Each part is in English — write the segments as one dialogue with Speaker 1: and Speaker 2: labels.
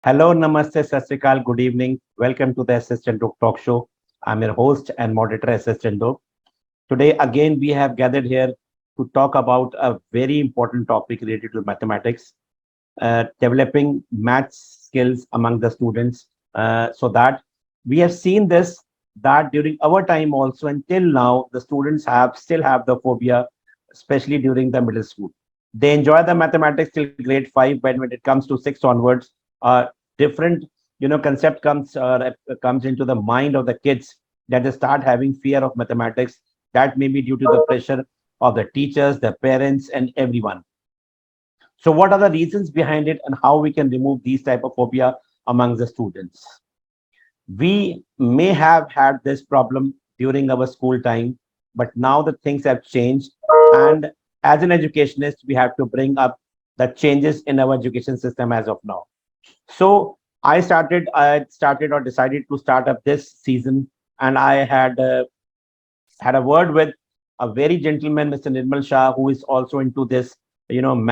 Speaker 1: Hello, namaste, sasrikal, good evening. Welcome to the S.S.Chandhok talk show. I'm your host and moderator, S.S. Chandhok. Today, again, we have gathered here to talk about a very important topic related to mathematics, developing math skills among the students. So that we have seen this that during our time also until now, the students have still have the phobia, especially during the middle school. They enjoy the mathematics till grade five, but when it comes to six onwards, different concept comes into the mind of the kids that they start having fear of mathematics. That may be due to the pressure of the teachers, the parents, and everyone. So what are the reasons behind it and how we can remove these type of phobia among the students? We may have had this problem during our school time, but now the things have changed. And as an educationist, we have to bring up the changes in our education system as of now. So I started or decided to start up this season, and I had a word with a very gentleman, Mr. Nirmal Shah, who is also into this, removing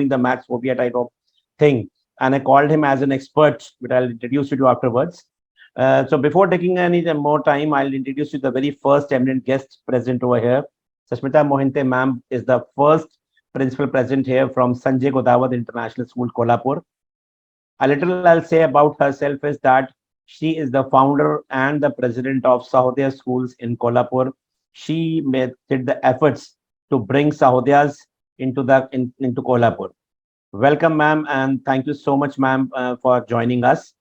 Speaker 1: the maths phobia type of thing. And I called him as an expert, which I'll introduce you to afterwards. So before taking any more time, I'll introduce you the very first eminent guest present over here. Sashmita Mohinte ma'am is the first principal present here from Sanjay Godawat International School, Kolhapur. A little I'll say about herself is that she is the founder and the president of Sahodaya Schools in Kolhapur. Did the efforts to bring Sahodyas into Kolhapur. Welcome, ma'am, and thank you so much, ma'am, for joining us.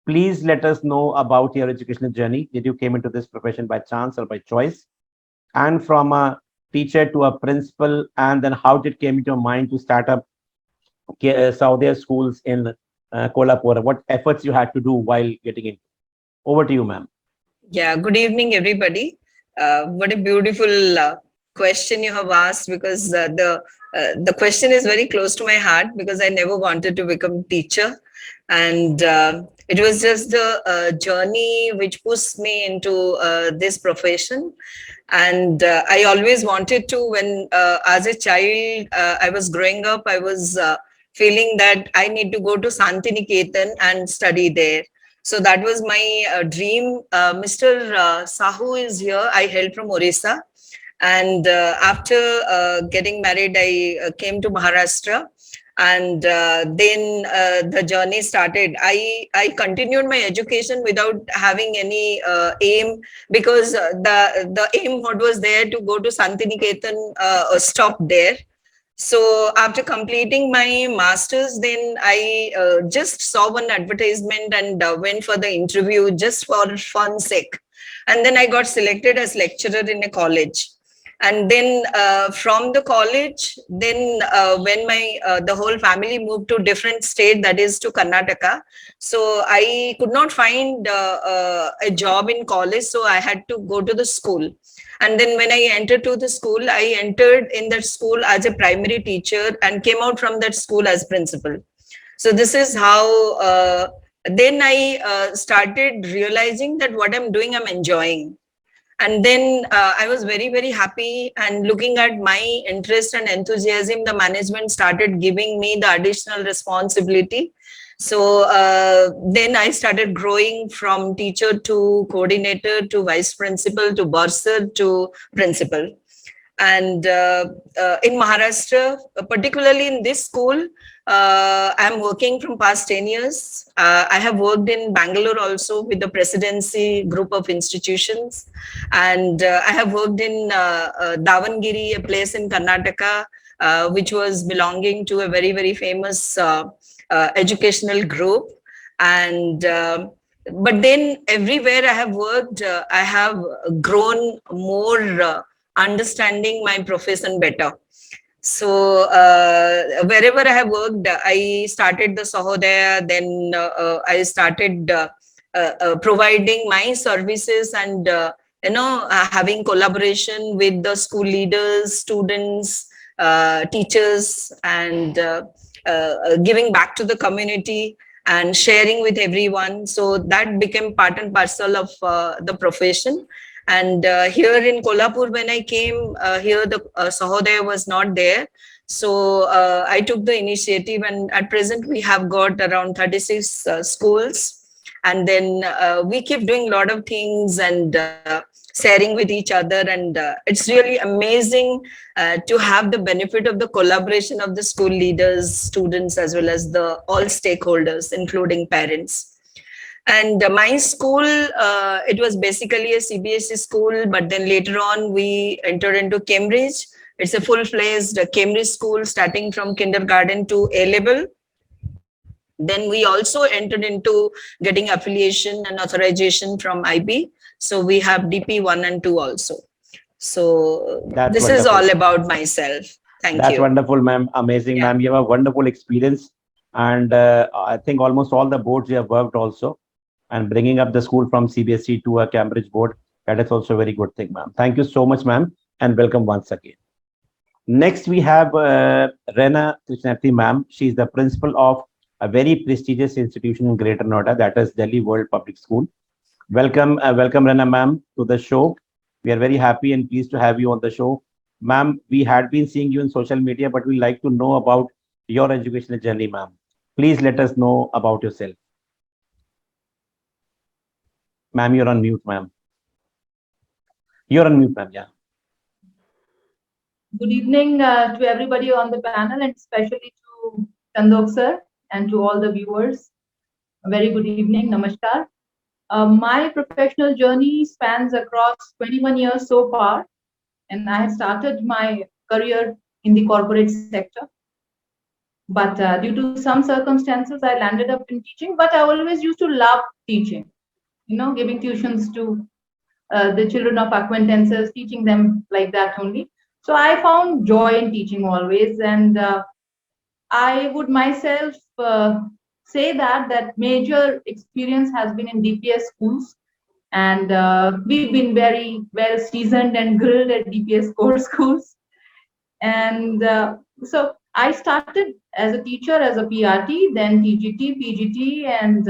Speaker 1: Please let us know about your educational journey. Did you came into this profession by chance or by choice? And from a teacher to a principal, and then how did it came into your mind to start up Sahodaya Schools in Kolhapur? What efforts you had to do while getting in? Over to you, ma'am.
Speaker 2: Yeah, good evening, everybody. What a beautiful question you have asked, because the question is very close to my heart, because I never wanted to become teacher, and it was just the journey which pushed me into this profession. And I always wanted to, when as a child I was growing up, I was feeling that I need to go to Santiniketan and study there. So that was my dream. Mr. Sahu is here. I hail from Orissa. And after getting married, I came to Maharashtra. And then the journey started. I continued my education without having any aim, because the aim what was there to go to Santiniketan stopped there. So after completing my master's, then I just saw one advertisement and went for the interview just for fun sake. And then I got selected as lecturer in a college. And then from the college, then when my the whole family moved to different state, that is to Karnataka. So I could not find a job in college, so I had to go to the school. And then when I entered to the school, I entered in that school as a primary teacher and came out from that school as principal. So this is how then I started realizing that what I'm doing, I'm enjoying. And then I was very, very happy. And looking at my interest and enthusiasm, the management started giving me the additional responsibility. So then I started growing from teacher to coordinator to vice principal to bursar to principal. And in Maharashtra, particularly in this school, I'm working from past 10 years. I have worked in Bangalore also with the presidency group of institutions. And I have worked in Davangiri, a place in Karnataka, which was belonging to a very, very famous educational group. And but then everywhere I have worked, I have grown more understanding my profession better. So wherever I have worked, I started the Sahodaya, then I started providing my services, and having collaboration with the school leaders, students, teachers, and giving back to the community and sharing with everyone. So that became part and parcel of the profession. And here in Kolhapur, when I came here, the Sahodaya was not there. So I took the initiative, and at present we have got around 36 schools. And then we keep doing a lot of things and sharing with each other. And it's really amazing to have the benefit of the collaboration of the school leaders, students, as well as the all stakeholders, including parents. And my school, it was basically a CBSE school, but then later on we entered into Cambridge. It's a full-fledged Cambridge school starting from kindergarten to A level. Then we also entered into getting affiliation and authorization from IB. So we have DP 1 and 2 also. So
Speaker 1: That's
Speaker 2: this is
Speaker 1: wonderful.
Speaker 2: all about myself. Thank
Speaker 1: That's
Speaker 2: you.
Speaker 1: wonderful, ma'am. Amazing,
Speaker 2: Yeah.
Speaker 1: ma'am. You have a wonderful experience. And I think almost all the boards you have worked also. And bringing up the school from CBSE to a Cambridge board, that is also a very good thing, ma'am. Thank you so much, ma'am. And welcome once again. Next, we have Rena Krishnati, ma'am. She is the principal of a very prestigious institution in Greater Noida, that is Delhi World Public School. Welcome, Rena, ma'am, to the show. We are very happy and pleased to have you on the show. Ma'am, we had been seeing you in social media, but we like to know about your educational journey, ma'am. Please let us know about yourself. Ma'am, you're on mute, ma'am. You're on mute, ma'am. Yeah.
Speaker 3: Good evening to everybody on the panel, and especially to Chandhok sir and to all the viewers. A very good evening, namaskar. My professional journey spans across 21 years so far, and I have started my career in the corporate sector. But due to some circumstances, I landed up in teaching. But I always used to love teaching, giving tuitions to the children of acquaintances, teaching them like that only. So I found joy in teaching always, and I would myself say that major experience has been in DPS schools, and we've been very well seasoned and grilled at DPS core schools. And so I started as a teacher, as a PRT, then TGT, PGT, and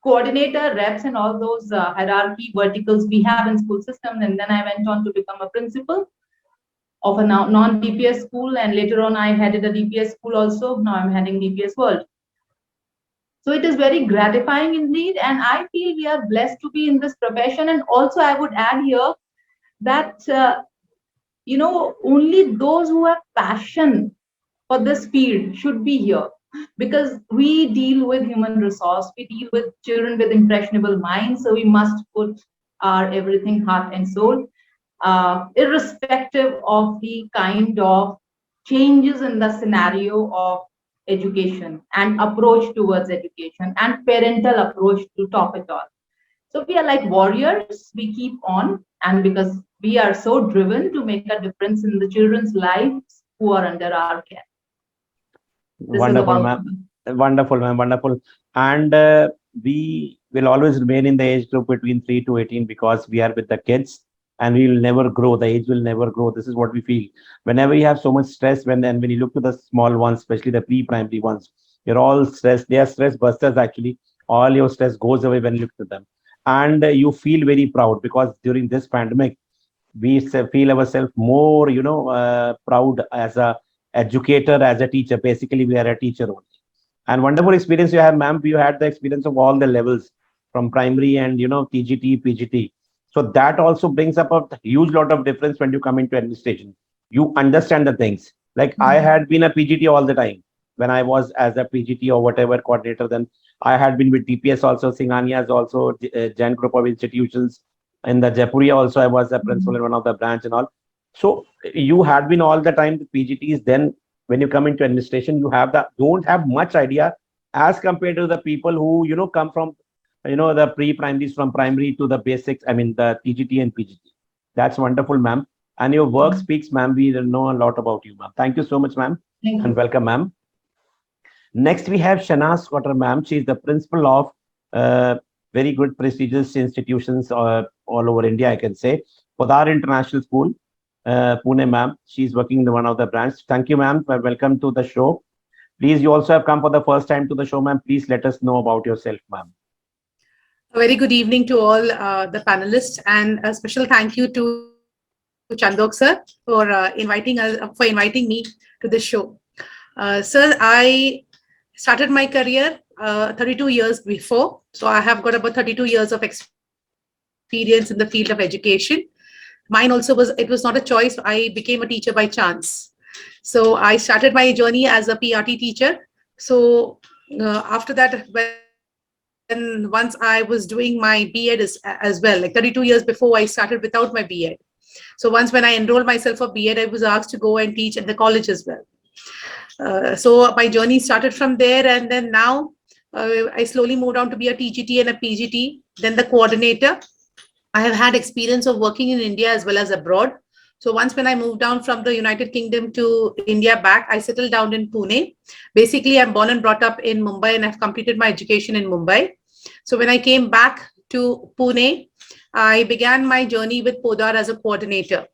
Speaker 3: coordinator, reps, and all those hierarchy verticals we have in school systems. And then I went on to become a principal of a non-DPS school, and later on I headed a DPS school also. Now I'm heading DPS World. So it is very gratifying indeed, and I feel we are blessed to be in this profession. And also I would add here that only those who have passion for this field should be here, because we deal with human resource, we deal with children with impressionable minds, so we must put our everything, heart and soul, irrespective of the kind of changes in the scenario of education and approach towards education and parental approach to top it all. So we are like warriors, we keep on, and because we are so driven to make a difference in the children's lives who are under our care. This is
Speaker 1: Wonderful,
Speaker 3: about
Speaker 1: ma'am. Wonderful, ma'am. Wonderful. And we will always remain in the age group between 3 to 18 because we are with the kids and we will never grow. The age will never grow. This is what we feel. Whenever you have so much stress, when you look to the small ones, especially the pre-primary ones, you're all stressed. They are stress busters actually. All your stress goes away when you look to them. And you feel very proud because during this pandemic, we feel ourselves more, proud as a educator, as a teacher. Basically, we are a teacher only. And wonderful experience you have, ma'am. You had the experience of all the levels from primary and TGT, PGT. So that also brings up a huge lot of difference when you come into administration. You understand the things. Like I had been a PGT all the time when I was as a PGT or whatever coordinator. Then I had been with DPS also, Singhanias also, Jain group of institutions. In the Jaipuria also, I was a principal in one of the branch and all. So you had been all the time the PGTs. Then when you come into administration, you don't have much idea as compared to the people who come from the pre-primaries, from primary to the basics. I mean the TGT and PGT. That's wonderful, ma'am. And your work speaks, ma'am. We know a lot about you, ma'am. Thank you so much, ma'am, and welcome, ma'am. Next, we have Shanaz Squatter, ma'am. She is the principal of very good prestigious institutions all over India, I can say. Podar International School, Pune, ma'am. She's working in one of the branches. Thank you, ma'am. Welcome to the show. Please, you also have come for the first time to the show, ma'am. Please let us know about yourself, ma'am.
Speaker 4: A very good evening to all the panelists, and a special thank you to Chandok sir for inviting me to this show. Sir, I started my career 32 years before, so I have got about 32 years of experience in the field of education. Mine also it was not a choice. I became a teacher by chance. So I started my journey as a PRT teacher. So after that, once I was doing my B.Ed as well, like 32 years before, I started without my B.Ed. So once when I enrolled myself for B.Ed, I was asked to go and teach at the college as well. So my journey started from there, and then now I slowly moved on to be a TGT and a PGT, then the coordinator. I have had experience of working in India as well as abroad. So once when I moved down from the United Kingdom to India back, I settled down in Pune. Basically, I'm born and brought up in Mumbai and I've completed my education in Mumbai. So when I came back to Pune, I began my journey with Podar as a coordinator.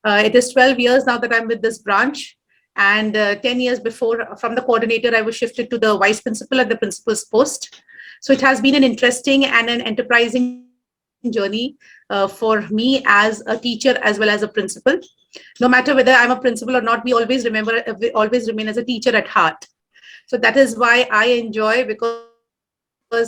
Speaker 4: It is 12 years now that I'm with this branch. And 10 years before, from the coordinator, I was shifted to the vice principal at the principal's post. So it has been an interesting and an enterprising journey for me as a teacher as well as a principal. No matter whether I'm a principal or not, we always remain as a teacher at heart. So that is why I enjoy, because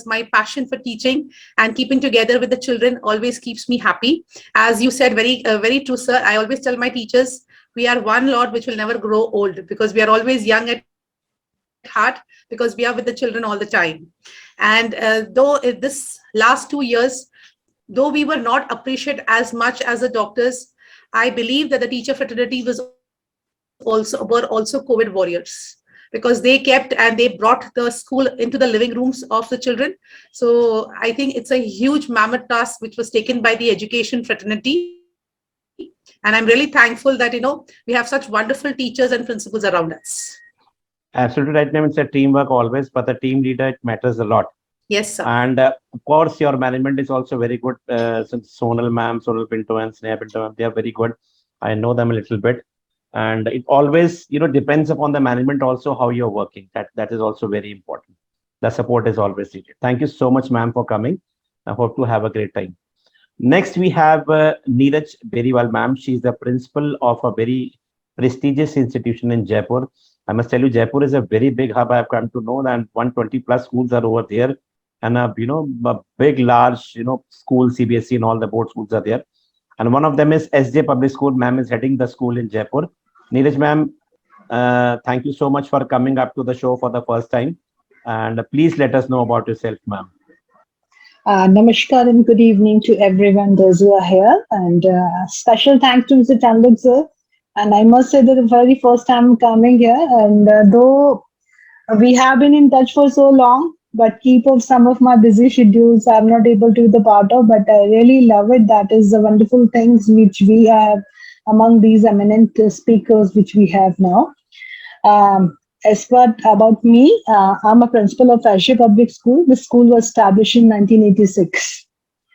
Speaker 4: my passion for teaching and keeping together with the children always keeps me happy. As you said, very true, sir. I always tell my teachers, we are one lot which will never grow old, because we are always young at heart, because we are with the children all the time. And this last 2 years, though we were not appreciated as much as the doctors, I believe that the teacher fraternity were also COVID warriors, because they kept and they brought the school into the living rooms of the children. So I think it's a huge mammoth task which was taken by the education fraternity. And I'm really thankful that, we have such wonderful teachers and principals around us.
Speaker 1: Absolutely right, ma'am. It's a teamwork always, but the team leader, it matters a lot.
Speaker 4: Yes, sir.
Speaker 1: And of course, your management is also very good. Since Sonal ma'am, Sonal Pinto and Sneha Pinto ma'am, they are very good. I know them a little bit. And it always, depends upon the management also how you're working. That is also very important. The support is always needed. Thank you so much, ma'am, for coming. I hope to have a great time. Next, we have Neeraj Beriwal, ma'am. She's the principal of a very prestigious institution in Jaipur. I must tell you, Jaipur is a very big hub. I've come to know that 120 plus schools are over there, and a big, large, school, CBSE and all the board schools are there. And one of them is SJ Public School. Ma'am is heading the school in Jaipur. Neeraj, ma'am, thank you so much for coming up to the show for the first time. And please let us know about yourself, ma'am.
Speaker 5: Namaskar and good evening to everyone, those who are here. And special thanks to Mr. Chandok sir. And I must say that the very first time coming here, and though we have been in touch for so long, but keep of some of my busy schedules, I'm not able to be the part of. But I really love it. That is the wonderful things which we have among these eminent speakers which we have now. As what about me, I'm a principal of Asia Public School. The school was established in 1986.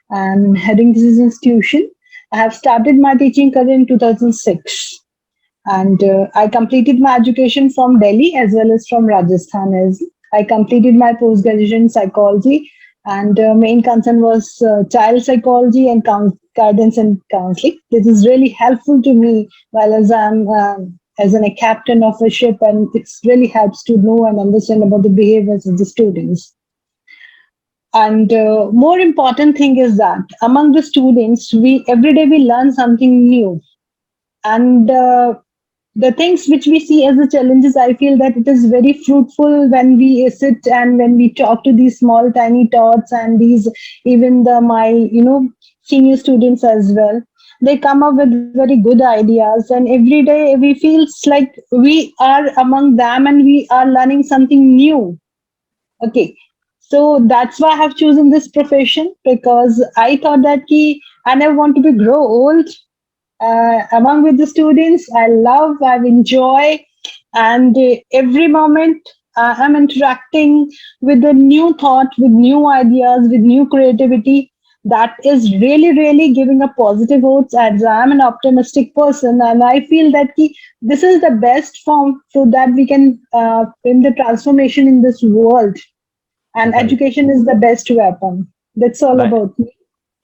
Speaker 5: And heading this institution, I have started my teaching career in 2006. And I completed my education from Delhi as well as from Rajasthan. As I completed my post-graduation in psychology, and main concern was child psychology and guidance and counseling. This is really helpful to me while as I'm as a captain of a ship, and it really helps to know and understand about the behaviors of the students. And more important thing is that among the students, we every day we learn something new. And the things which we see as the challenges, I feel that it is very fruitful when we sit and when we talk to these small tiny tots and these even the my senior students as well. They come up with very good ideas, and every day we feel like we are among them and we are learning something new. Okay, so that's why I have chosen this profession, because I thought that I never want to be grow old among with the students. I enjoy, and every moment I'm interacting with the new thought, with new ideas, with new creativity. That is really, really giving a positive votes, as I'm an optimistic person, and I feel that this is the best form so that we can bring the transformation in this world, and
Speaker 1: Right.
Speaker 5: education is the best weapon. That's all
Speaker 1: Right.
Speaker 5: about me.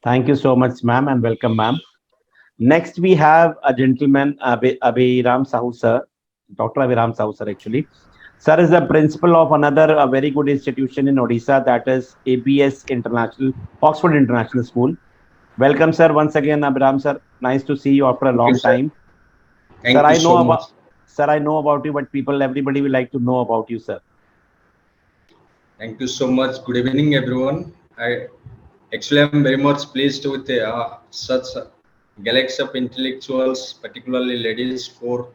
Speaker 1: Thank you so much, ma'am, and welcome, ma'am. Next, we have a gentleman, Abhiram Sahu, sir, Dr. Abhiram Sahu, sir, actually. Sir is the principal of another very good institution in Odisha, that is ABS International, Oxford International School. Welcome, sir, once again, Abhiram, sir. Nice to see you after a
Speaker 6: Thank you,
Speaker 1: long
Speaker 6: sir.
Speaker 1: time. Sir,
Speaker 6: Thank you
Speaker 1: I know
Speaker 6: so much.
Speaker 1: about, sir, I know about you, but people, everybody will like to know about you, sir.
Speaker 6: Thank you so much. Good evening, everyone. I'm very much pleased with such a galaxy of intellectuals, particularly ladies, four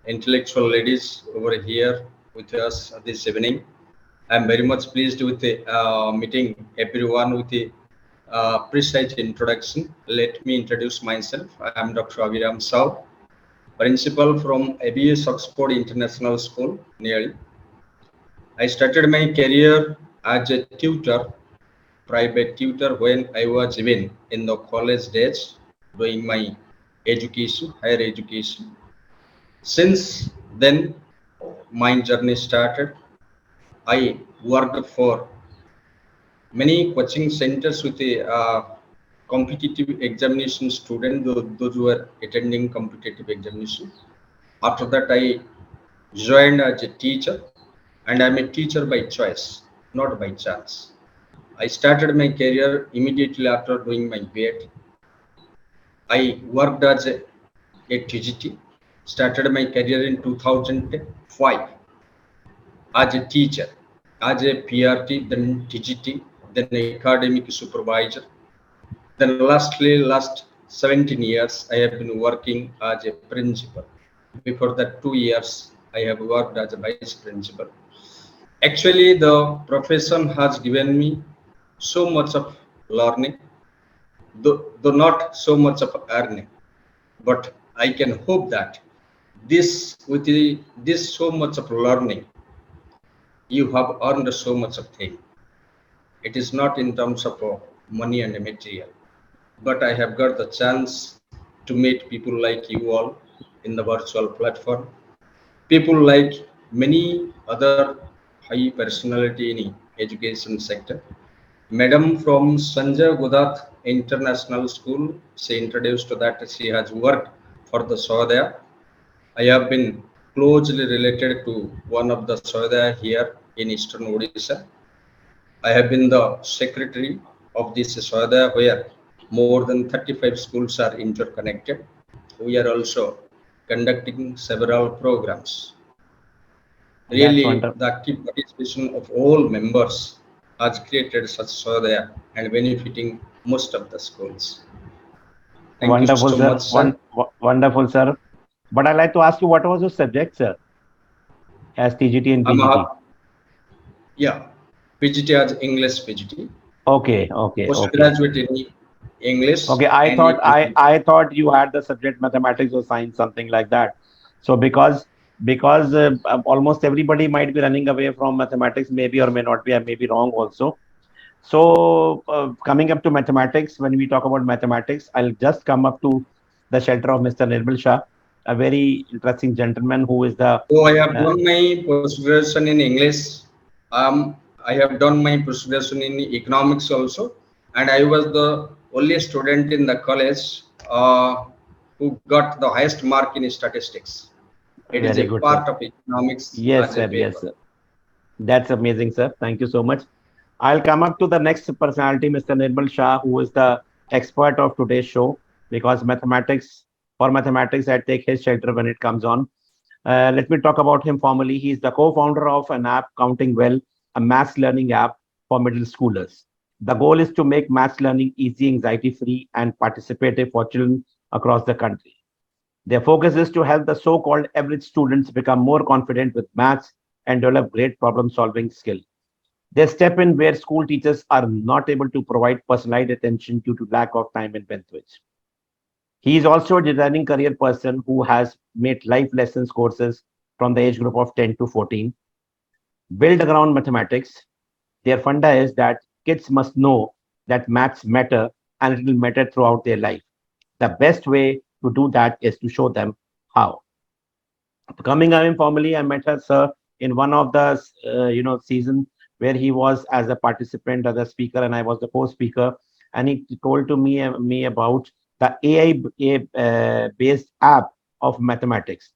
Speaker 6: intellectual ladies over here with us this evening. I'm very much pleased with meeting everyone with a precise introduction. Let me introduce myself. I am Dr. Aviram Sao, principal from ABS Oxford International School, nearly. I started my career as a tutor, private tutor, when I was even in the college days doing my education, higher education. Since then, my journey started. I worked for many coaching centers with a competitive examination student, those who were attending competitive examination. After that, I joined as a teacher, and I'm a teacher by choice, not by chance. I started my career immediately after doing my BEd. I worked as a TGT, started my career in 2005 as a teacher, as a PRT, then TGT, then academic supervisor. Then lastly, last 17 years, I have been working as a principal. Before that, 2 years, I have worked as a vice principal. Actually, the profession has given me so much of learning, though not so much of earning. But I can hope that this so much of learning, you have earned so much of thing. It is not in terms of money and material, but I have got the chance to meet people like you all in the virtual platform, people like many other high personality in education sector. Madam from Sanjay Gudat International School, she introduced that she has worked for the Sawadaya. I have been closely related to one of the Sawadaya here in Eastern Odisha. I have been the secretary of this Sawadaya where more than 35 schools are interconnected. We are also conducting several programs.
Speaker 1: That's
Speaker 6: Really,
Speaker 1: wonderful.
Speaker 6: the active participation of all members has created such Sawadaya and benefiting most of the schools. Thank you so
Speaker 1: Wonderful,
Speaker 6: much,
Speaker 1: sir.
Speaker 6: sir.
Speaker 1: Wonderful, sir. But I'd like to ask you, what was your subject, sir, as TGT and
Speaker 6: I'm
Speaker 1: PGT?
Speaker 6: a, yeah, PGT as English PGT,
Speaker 1: Okay, okay, okay.
Speaker 6: postgraduate in English
Speaker 1: Okay,
Speaker 6: and
Speaker 1: I thought you had the subject mathematics or science, something like that. So because almost everybody might be running away from mathematics, maybe or may not be, I may be wrong also. So coming up to mathematics, when we talk about mathematics, I'll just come up to the shelter of Mr. Nirmal Shah, a very interesting gentleman who is the
Speaker 6: so I have
Speaker 1: uh,
Speaker 6: done my post-graduation in English. I have done my post-graduation in economics also, and I was the only student in the college who got the highest mark in statistics. It is
Speaker 1: very
Speaker 6: a
Speaker 1: good, sir.
Speaker 6: part of economics
Speaker 1: Yes,
Speaker 6: as a
Speaker 1: sir. Yes,
Speaker 6: paper.
Speaker 1: sir. That's amazing, sir. Thank you so much. I'll come up to the next personality, Mr. Nirmal Shah, who is the expert of today's show, because mathematics, I take his shelter when it comes on. Let me talk about him formally. He's the co-founder of an app, Counting Well, a maths learning app for middle schoolers. The goal is to make maths learning easy, anxiety-free, and participative for children across the country. Their focus is to help the so-called average students become more confident with maths and develop great problem-solving skill. They step in where school teachers are not able to provide personalized attention due to lack of time and bandwidth. He is also a designing career person who has made life lessons courses from the age group of 10 to 14, built around mathematics. Their funda is that kids must know that maths matter and it will matter throughout their life. The best way to do that is to show them how. Coming up informally, I met her, sir, in one of the season where he was as a participant, as a speaker, and I was the co-speaker. And he told to me about the AI based app of mathematics,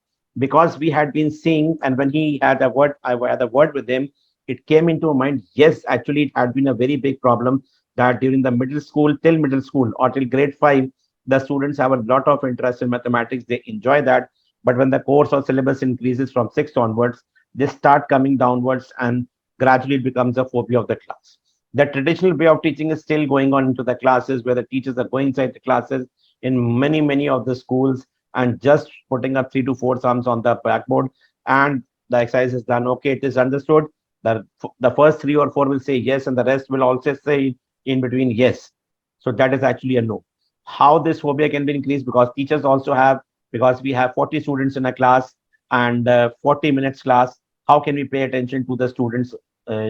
Speaker 1: because we had been seeing, and when he had a word, I had a word with him, it came into mind. Yes, actually, it had been a very big problem that during the middle school, till middle school or till grade 5, the students have a lot of interest in mathematics. They enjoy that. But when the course or syllabus increases from sixth onwards, they start coming downwards, and gradually it becomes a phobia of the class. The traditional way of teaching is still going on into the classes, where the teachers are going inside the classes in many of the schools and just putting up 3 to 4 sums on the blackboard, and the exercise is done. Okay, it is understood. The first 3 or 4 will say yes, and the rest will also say in between yes. So that is actually a no. How this phobia can be increased, because teachers also have, because we have 40 students in a class and 40 minutes class. How can we pay attention to the students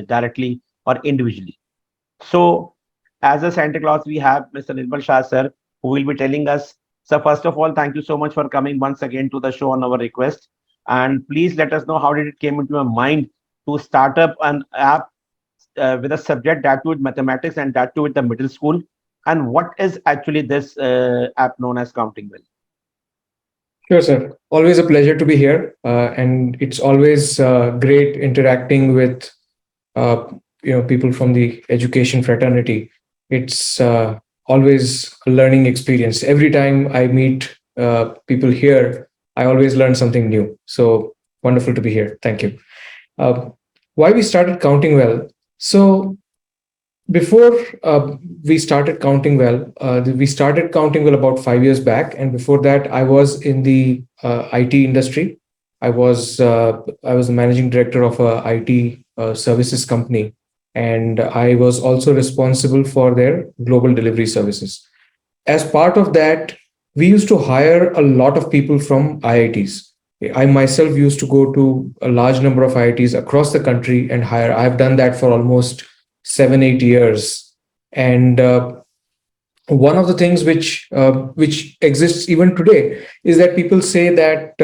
Speaker 1: directly or individually? So, as a Santa Claus, we have Mr. Nirmal Shah sir, who will be telling us. So, first of all, thank you so much for coming once again to the show on our request. And please let us know, how did it came into your mind to start up an app with a subject, that too with mathematics, and that too with the middle school. And what is actually this app known as Counting Well?
Speaker 7: Sure, sir. Always a pleasure to be here, and it's always great interacting with people from the education fraternity. It's always a learning experience. Every time I meet people here, I always learn something new. So wonderful to be here. Thank you. Uh, why we started Counting Well? So before we started Counting Well, we started Counting Well about 5 years back, and before that, I was in the IT industry. I was the managing director of a IT services company, and I was also responsible for their global delivery services. As part of that, we used to hire a lot of people from IITs. I myself used to go to a large number of IITs across the country and hire. I've done that for almost 7 8 years, and one of the things which exists even today is that people say that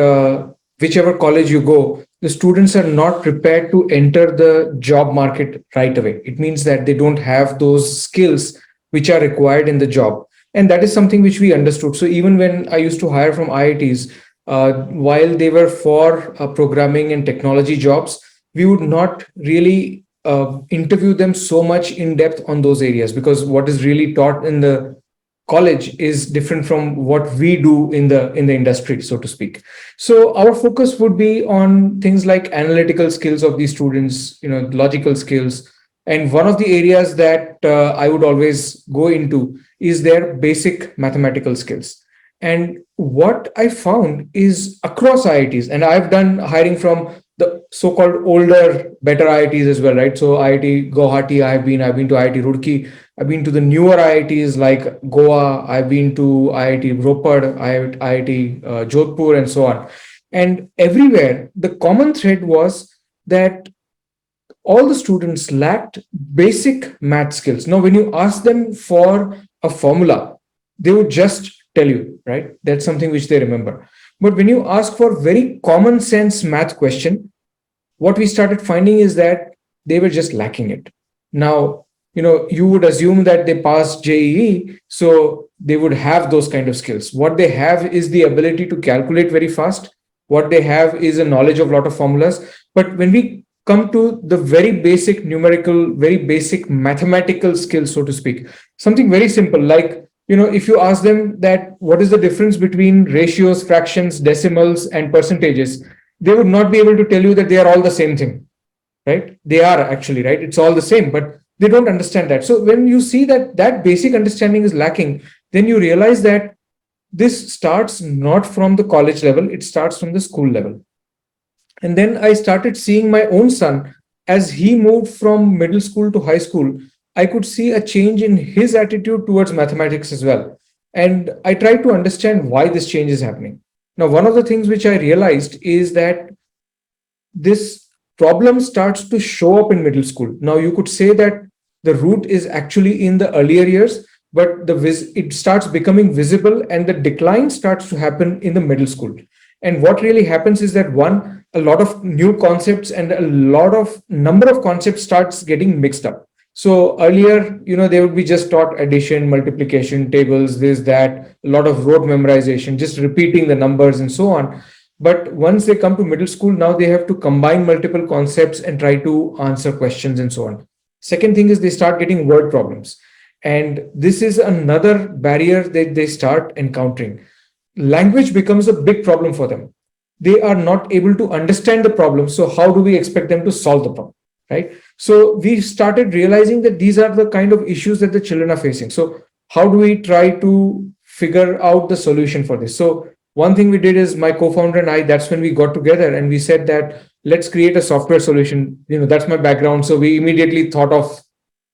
Speaker 7: whichever college you go, the students are not prepared to enter the job market right away. It means that they don't have those skills which are required in the job, and that is something which we understood. So even when I used to hire from IITs, while they were for programming and technology jobs, we would not really interview them so much in depth on those areas, because what is really taught in the college is different from what we do in the industry, so to speak. So our focus would be on things like analytical skills of these students, logical skills. And one of the areas that I would always go into is their basic mathematical skills. And what I found is across IITs, and I've done hiring from the so-called older, better IITs as well, right? So IIT Guwahati, I've been to IIT Roorkee, I've been to the newer IITs like Goa, I've been to IIT Ropar, IIT Jodhpur, and so on. And everywhere, the common thread was that all the students lacked basic math skills. Now, when you ask them for a formula, they would just tell you, right? That's something which they remember. But when you ask for very common sense math question, what we started finding is that they were just lacking it. Now, you would assume that they passed JEE, so they would have those kind of skills. What they have is the ability to calculate very fast. What they have is a knowledge of a lot of formulas. But when we come to the very basic numerical, very basic mathematical skills, so to speak, something very simple, like, if you ask them that what is the difference between ratios, fractions, decimals, and percentages, they would not be able to tell you that they are all the same thing, right? They are actually, right? It's all the same, but they don't understand that. So when you see that that basic understanding is lacking, then you realize that this starts not from the college level, it starts from the school level. And then I started seeing my own son as he moved from middle school to high school. I could see a change in his attitude towards mathematics as well. And I tried to understand why this change is happening. Now, one of the things which I realized is that this problem starts to show up in middle school. Now, you could say that the root is actually in the earlier years, but it starts becoming visible and the decline starts to happen in the middle school. And what really happens is that, one, a lot of new concepts and a lot of number of concepts starts getting mixed up. So earlier, they would be just taught addition, multiplication, tables, this, that, a lot of rote memorization, just repeating the numbers and so on. But once they come to middle school, now they have to combine multiple concepts and try to answer questions and so on. Second thing is they start getting word problems. And this is another barrier that they start encountering. Language becomes a big problem for them. They are not able to understand the problem. So how do we expect them to solve the problem? Right? So we started realizing that these are the kind of issues that the children are facing. So how do we try to figure out the solution for this? So one thing we did is my co-founder and I, that's when we got together and we said that let's create a software solution. That's my background. So we immediately thought of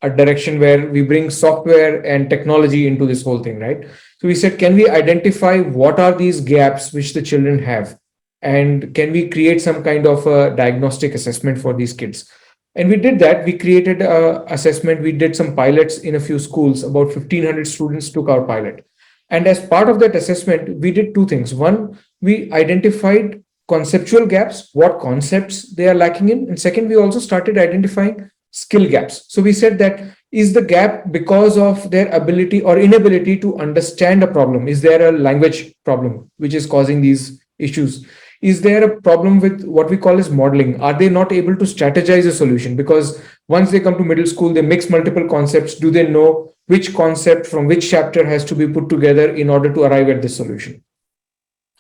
Speaker 7: a direction where we bring software and technology into this whole thing, right? So we said, can we identify what are these gaps which the children have? And can we create some kind of a diagnostic assessment for these kids? And we did that. We created a assessment. We did some pilots in a few schools. About 1,500 students took our pilot. And as part of that assessment, we did two things. One, we identified conceptual gaps, what concepts they are lacking in. And second, we also started identifying skill gaps. So we said that is the gap because of their ability or inability to understand a problem? Is there a language problem which is causing these issues? Is there a problem with what we call as modeling? Are they not able to strategize a solution? Because once they come to middle school, they mix multiple concepts. Do they know which concept from which chapter has to be put together in order to arrive at this solution?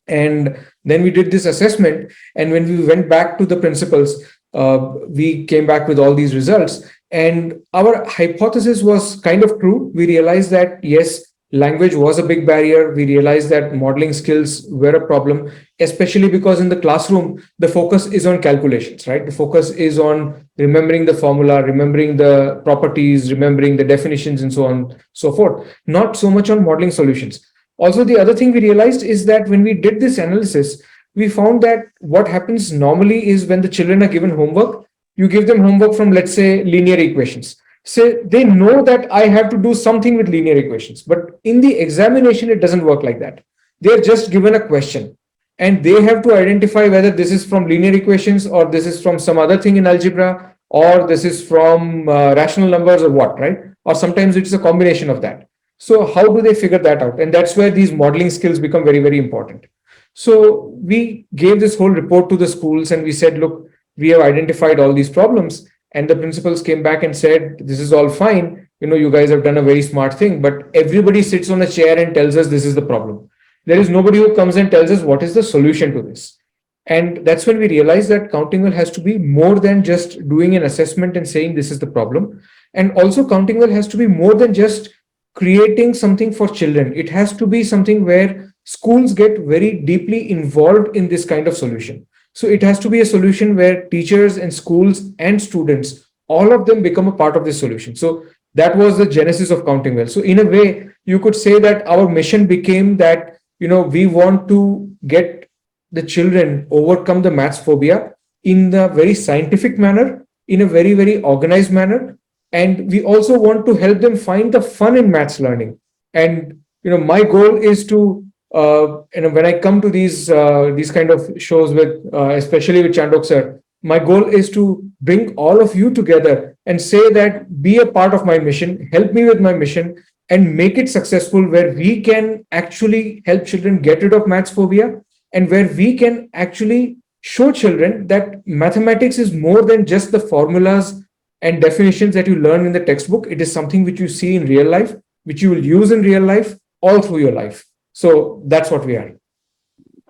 Speaker 7: And then we did this assessment. And when we went back to the principals, we came back with all these results. And our hypothesis was kind of true. We realized that, yes, language was a big barrier. We realized that modeling skills were a problem, especially because in the classroom, the focus is on calculations, right? The focus is on remembering the formula, remembering the properties, remembering the definitions, and so on, so forth. Not so much on modeling solutions. Also, the other thing we realized is that when we did this analysis, we found that what happens normally is when the children are given homework, you give them homework from, let's say, linear equations. So they know that I have to do something with linear equations, but in the examination, it doesn't work like that. They're just given a question and they have to identify whether this is from linear equations or this is from some other thing in algebra or this is from rational numbers or what, right? Or sometimes it's a combination of that. So how do they figure that out? And that's where these modeling skills become very, very important. So we gave this whole report to the schools and we said, look, we have identified all these problems. And the principals came back and said, this is all fine. You guys have done a very smart thing, but everybody sits on a chair and tells us this is the problem. There is nobody who comes and tells us what is the solution to this. And that's when we realized that Countingwell has to be more than just doing an assessment and saying this is the problem. And also Countingwell has to be more than just creating something for children. It has to be something where schools get very deeply involved in this kind of solution. So it has to be a solution where teachers and schools and students, all of them become a part of this solution. So that was the genesis of Countingwell. So in a way, you could say that our mission became that, we want to get the children overcome the maths phobia in the very scientific manner, in a very, very organized manner. And we also want to help them find the fun in maths learning. And, my goal is to when I come to these kind of shows with, especially with Chandhok sir, my goal is to bring all of you together and say that be a part of my mission, help me with my mission, and make it successful, where we can actually help children get rid of maths phobia, and where we can actually show children that mathematics is more than just the formulas and definitions that you learn in the textbook. It is something which you see in real life, which you will use in real life all through your life. So that's what we are.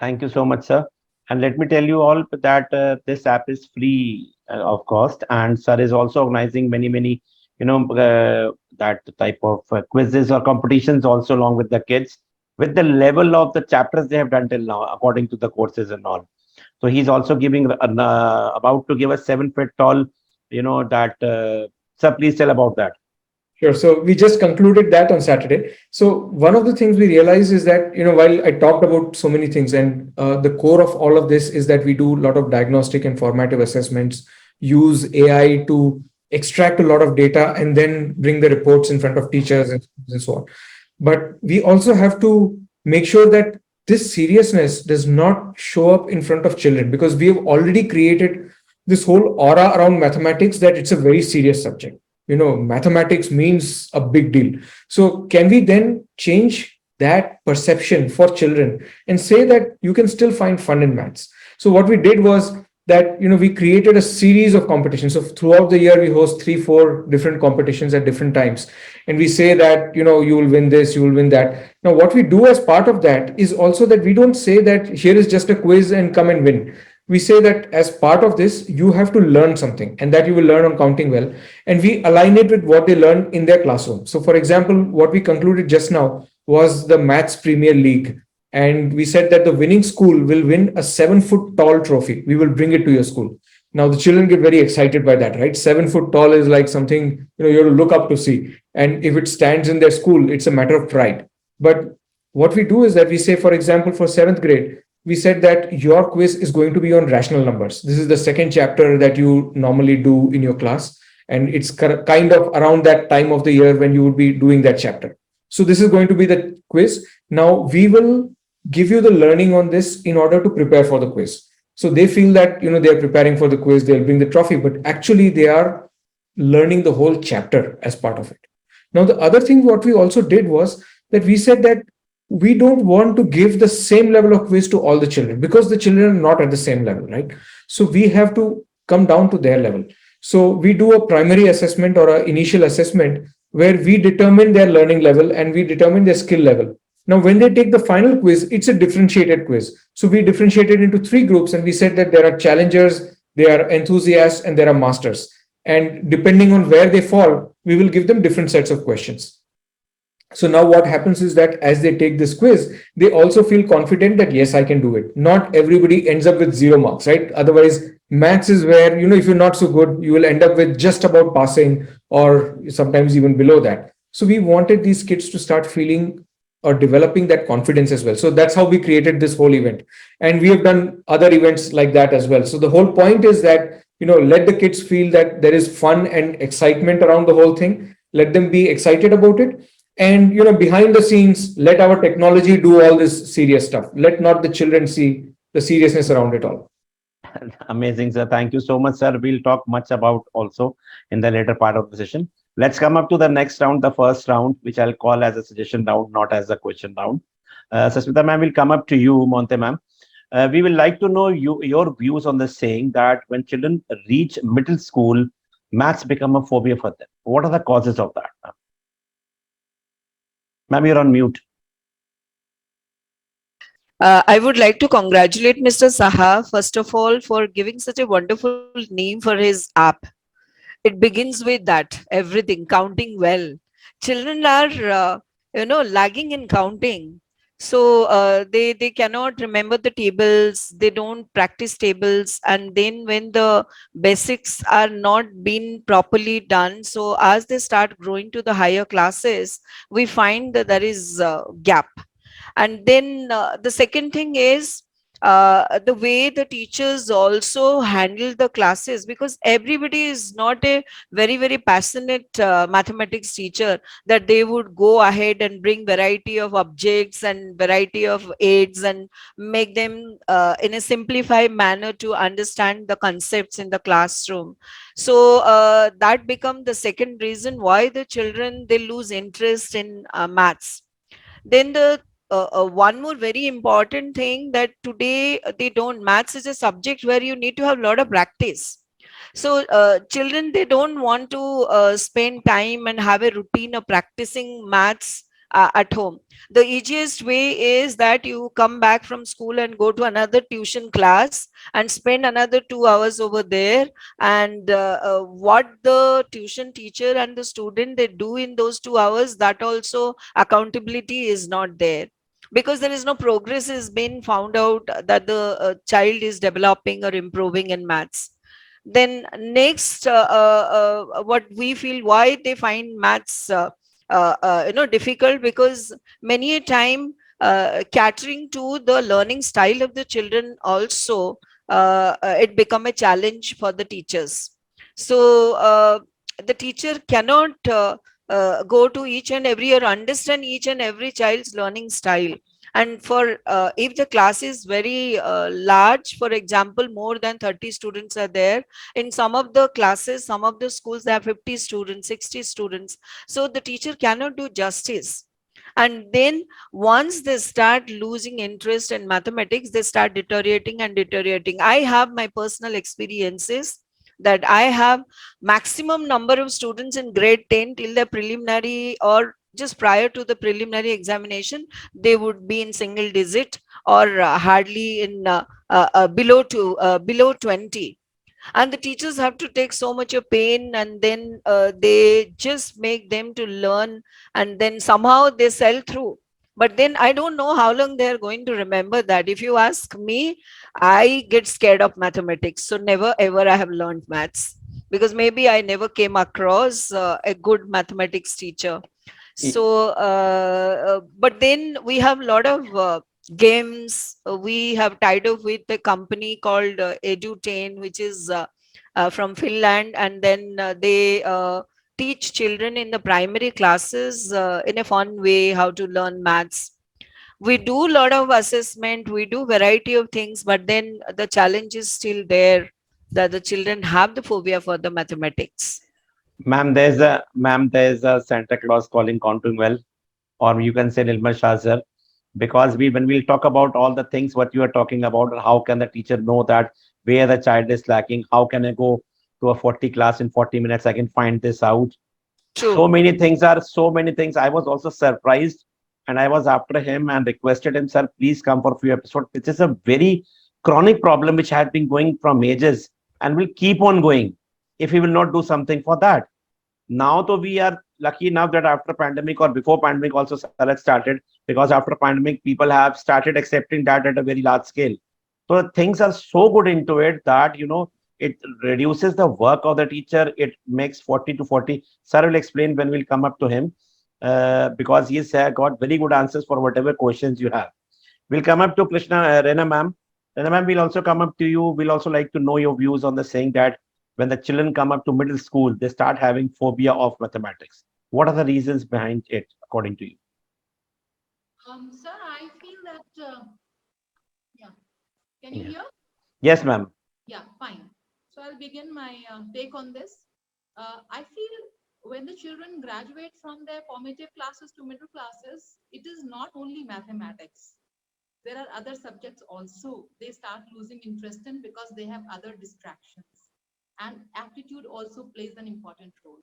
Speaker 1: Thank you so much, sir. And let me tell you all that this app is free of cost, and sir is also organizing many, that type of quizzes or competitions also along with the kids, with the level of the chapters they have done till now, according to the courses and all. So he's also giving about to give a 7 feet tall, that. Sir, please tell about that.
Speaker 7: Sure. So we just concluded that on Saturday. So one of the things we realized is that, while I talked about so many things, and the core of all of this is that we do a lot of diagnostic and formative assessments, use AI to extract a lot of data, and then bring the reports in front of teachers and so on. But we also have to make sure that this seriousness does not show up in front of children, because we have already created this whole aura around mathematics that it's a very serious subject. Mathematics means a big deal. So can we then change that perception for children and say that you can still find fun in maths? So what we did was that we created a series of competitions. So throughout the year we host 3-4 different competitions at different times, and we say that you will win this, you will win that. Now what we do as part of that is also that we don't say that here is just a quiz and come and win. We say that as part of this you have to learn something, and that you will learn on counting well, and we align it with what they learn in their classroom. So for example, what we concluded just now was the Maths Premier League, and we said that the winning school will win a 7-foot tall trophy. We will bring it to your school. Now the children get very excited by that, right? 7 foot tall is like something you have to look up to see, and if it stands in their school, it's a matter of pride. But what we do is that we say, for example, for seventh grade, we said that your quiz is going to be on rational numbers. This is the second chapter that you normally do in your class, and it's kind of around that time of the year when you would be doing that chapter. So this is going to be the quiz. Now we will give you the learning on this in order to prepare for the quiz. So they feel that they are preparing for the quiz, they'll bring the trophy, but actually they are learning the whole chapter as part of it. Now the other thing what we also did was that we said that we don't want to give the same level of quiz to all the children, because the children are not at the same level, right? So we have to come down to their level. So we do a primary assessment or an initial assessment where we determine their learning level and we determine their skill level. Now, when they take the final quiz, it's a differentiated quiz. So we differentiated into 3 groups, and we said that there are challengers, there are enthusiasts, and there are masters. And depending on where they fall, we will give them different sets of questions. So now what happens is that as they take this quiz, they also feel confident that, yes, I can do it. Not everybody ends up with 0 marks, right? Otherwise, maths is where, if you're not so good, you will end up with just about passing or sometimes even below that. So we wanted these kids to start feeling or developing that confidence as well. So that's how we created this whole event. And we have done other events like that as well. So the whole point is that, let the kids feel that there is fun and excitement around the whole thing. Let them be excited about it. And behind the scenes, let our technology do all this serious stuff. Let not the children see the seriousness around it all.
Speaker 1: Amazing, sir. Thank you so much, sir. We'll talk much about also in the later part of the session. Let's come up to the next round, the first round, which I'll call as a suggestion round, not as a question round. Sasmita ma'am, will come up to you, Monte ma'am. We will like to know your views on the saying that when children reach middle school, maths become a phobia for them. What are the causes of that, ma'am? Ma'am, you're on mute.
Speaker 2: I would like to congratulate Mr. Saha, first of all, for giving such a wonderful name for his app. It begins with that, everything, counting well. Children are, lagging in counting. So they cannot remember the tables, they don't practice tables. And then when the basics are not being properly done, so as they start growing to the higher classes, we find that there is a gap. And then the second thing is the way the teachers also handle the classes, because everybody is not a very passionate mathematics teacher that they would go ahead and bring variety of objects and variety of aids and make them in a simplified manner to understand the concepts in the classroom. So that become the second reason why the children, they lose interest in maths. Then the one more very important thing, that today they don't, maths is a subject where you need to have a lot of practice. So children, they don't want to spend time and have a routine of practicing maths at home. The easiest way is that you come back from school and go to another tuition class and spend another 2 hours over there. And what the tuition teacher and the student, they do in those 2 hours, that also accountability is not there, because there is no progress is being found out that the child is developing or improving in maths. Then next, what we feel, why they find maths difficult, because many a time catering to the learning style of the children also, it become a challenge for the teachers. So the teacher cannot go to each and every or understand each and every child's learning style. And for if the class is very large, for example, more than 30 students are there, in some of the classes, some of the schools, they have 50 students, 60 students, so the teacher cannot do justice. And then once they start losing interest in mathematics, they start deteriorating and deteriorating. I have my personal experiences that I have maximum number of students in grade 10 till the preliminary or just prior to the preliminary examination, they would be in single digit or hardly in below 20, and the teachers have to take so much of pain, and then they just make them to learn, and then somehow they sell through. But then I don't know how long they're going to remember that. If you ask me, I get scared of mathematics, so never ever I have learned maths, because maybe I never came across a good mathematics teacher. So but then we have a lot of games. We have tied up with a company called Edutane, which is from Finland, and then they teach children in the primary classes in a fun way how to learn maths. We do a lot of assessment, we do variety of things, but then the challenge is still there, that the children have the phobia for the mathematics.
Speaker 1: Ma'am, there's a Santa Claus calling counting well, or you can say Nilma Shah, because when we'll talk about all the things what you are talking about, how can the teacher know that where the child is lacking? How can I go to a 40 class in 40 minutes? I can find this out.
Speaker 2: True.
Speaker 1: So many things. I was also surprised, and I was after him and requested him, sir, please come for a few episodes. Which is a very chronic problem which had been going from ages and will keep on going if he will not do something for that. Now though we are lucky enough that after pandemic or before pandemic also Salat started, because after pandemic people have started accepting that at a very large scale. So things are so good into it that it reduces the work of the teacher. It makes 40 to 40. Sir will explain when we'll come up to him, because he's got very good answers for whatever questions you have. We'll come up to Krishna, Rena ma'am. Rena ma'am, we'll also come up to you. We'll also like to know your views on the saying that when the children come up to middle school, they start having phobia of mathematics. What are the reasons behind it, according to you?
Speaker 3: Sir, I feel that, yeah, can you
Speaker 1: Yeah.
Speaker 3: hear?
Speaker 1: Yes, ma'am.
Speaker 3: Yeah, fine. So I'll begin my take on this. I feel when the children graduate from their formative classes to middle classes, it is not only mathematics. There are other subjects also they start losing interest in because they have other distractions. And aptitude also plays an important role.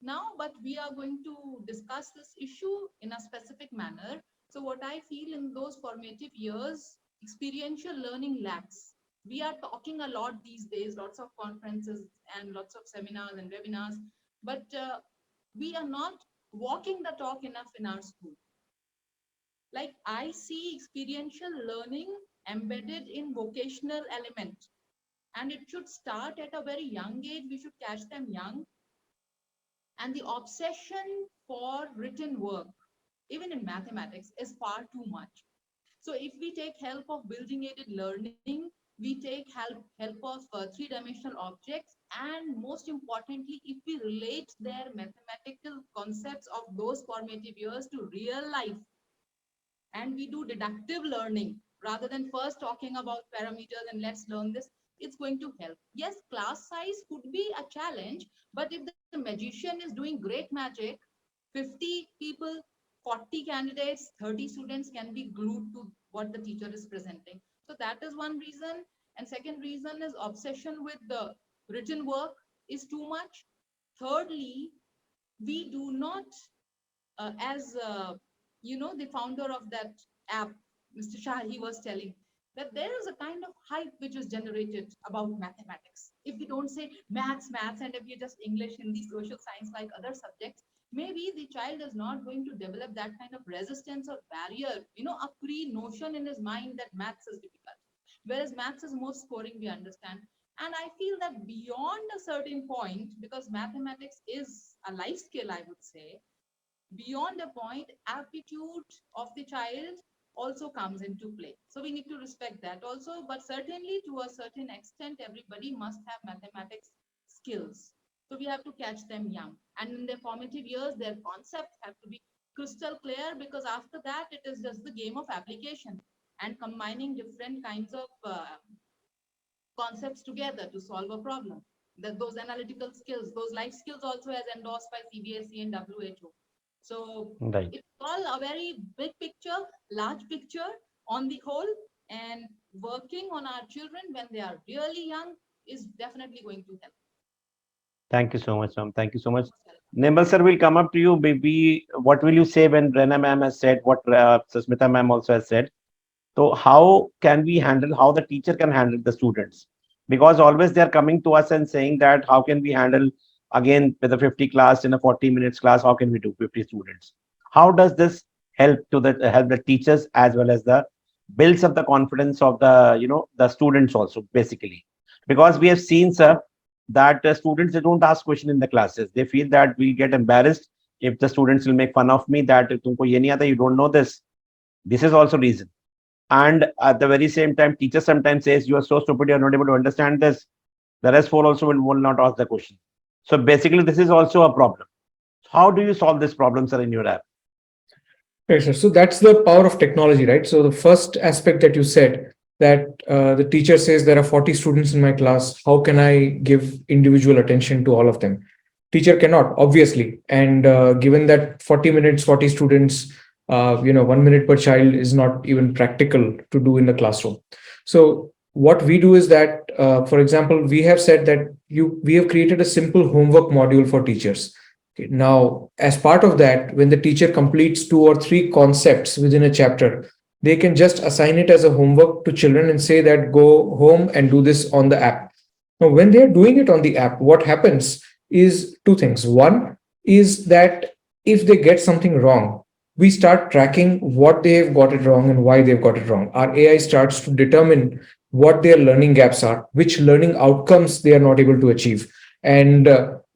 Speaker 3: Now, but we are going to discuss this issue in a specific manner. So, what I feel in those formative years, experiential learning lacks. We are talking a lot these days, lots of conferences and lots of seminars and webinars, but we are not walking the talk enough in our school. Like I see experiential learning embedded in vocational element, and it should start at a very young age. We should catch them young. And the obsession for written work, even in mathematics, is far too much. So if we take help of building aided learning, we take help of three-dimensional objects, and most importantly, if we relate their mathematical concepts of those formative years to real life, and we do deductive learning rather than first talking about parameters and let's learn this, it's going to help. Yes, class size could be a challenge, but if the magician is doing great magic, 50 people, 40 candidates, 30 students can be glued to what the teacher is presenting. So that is one reason. And second reason is obsession with the written work is too much. Thirdly, we do not as the founder of that app, Mr. Shah, he was telling that there is a kind of hype which is generated about mathematics. If we don't say maths, and if you just English, Hindi, social science like other subjects, maybe the child is not going to develop that kind of resistance or barrier, a pre-notion in his mind that maths is difficult. Whereas maths is more scoring, we understand. And I feel that beyond a certain point, because mathematics is a life skill, I would say, beyond a point, aptitude of the child also comes into play. So we need to respect that also, but certainly to a certain extent, everybody must have mathematics skills. So we have to catch them young. And in their formative years, their concepts have to be crystal clear, because after that it is just the game of application and combining different kinds of concepts together to solve a problem. Those analytical skills, those life skills also as endorsed by CBSE and WHO. So
Speaker 1: Right.
Speaker 3: it's all a very big picture, large picture on the whole, and working on our children when they are really young is definitely going to help.
Speaker 1: Thank you so much, ma'am. Thank you so much. Nirmal sir, will come up to you. Maybe what will you say when Rena ma'am has said what Susmita ma'am also has said? So how can we handle, how the teacher can handle the students? Because always they are coming to us and saying that how can we handle again with a 50 class in a 40 minutes class, how can we do 50 students? How does this help the teachers as well as the builds up the confidence of the the students also basically? Because we have seen, sir, that students, they don't ask question in the classes. They feel that we get embarrassed if the students will make fun of me that "Tumko ye nahi aata, you don't know this." This is also reason. And at the very same time, teacher sometimes says, you are so stupid, you are not able to understand this. The rest four also will not ask the question. So basically, this is also a problem. How do you solve this problem, sir, in your app?
Speaker 7: Right, sir. So that's the power of technology, right? So the first aspect that you said, that the teacher says there are 40 students in my class. How can I give individual attention to all of them? Teacher cannot, obviously. And given that 40 minutes, 40 students, 1 minute per child is not even practical to do in the classroom. So what we do is that, for example, we have said that we have created a simple homework module for teachers. Okay, now, as part of that, when the teacher completes 2 or 3 concepts within a chapter, they can just assign it as a homework to children and say that go home and do this on the app. Now, when they are doing it on the app, what happens is 2 things. One is that if they get something wrong, we start tracking what they have got it wrong and why they've got it wrong. Our AI starts to determine what their learning gaps are, which learning outcomes they are not able to achieve, and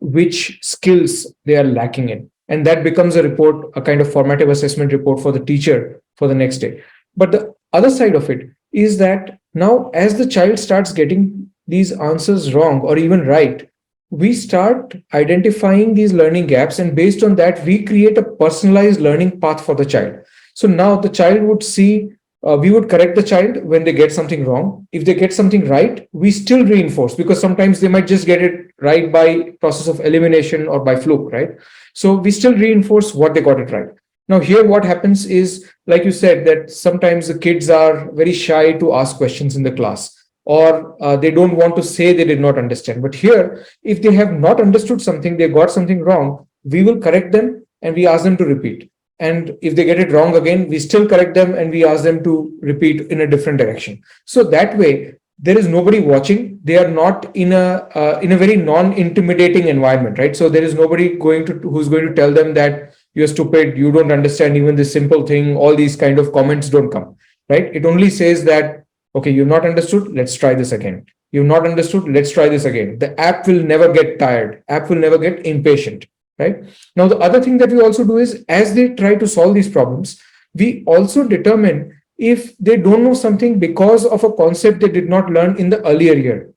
Speaker 7: which skills they are lacking in. And that becomes a report, a kind of formative assessment report for the teacher for the next day. But the other side of it is that now, as the child starts getting these answers wrong or even right, we start identifying these learning gaps. And based on that, we create a personalized learning path for the child. So now the child would see, we would correct the child when they get something wrong. If they get something right, we still reinforce, because sometimes they might just get it right by process of elimination or by fluke, right? So we still reinforce what they got it right. Now, here what happens is, like you said, that sometimes the kids are very shy to ask questions in the class, or they don't want to say they did not understand. But here, if they have not understood something, they got something wrong, we will correct them and we ask them to repeat. And if they get it wrong again, we still correct them and we ask them to repeat in a different direction. So that way, there is nobody watching. They are not in a very non-intimidating environment, right? So there is nobody who's going to tell them that you're stupid, you don't understand even this simple thing. All these kind of comments don't come, right? It only says that, okay, you've not understood, let's try this again. You've not understood, let's try this again. The app will never get tired. App will never get impatient, right? Now, the other thing that we also do is, as they try to solve these problems, we also determine if they don't know something because of a concept they did not learn in the earlier year.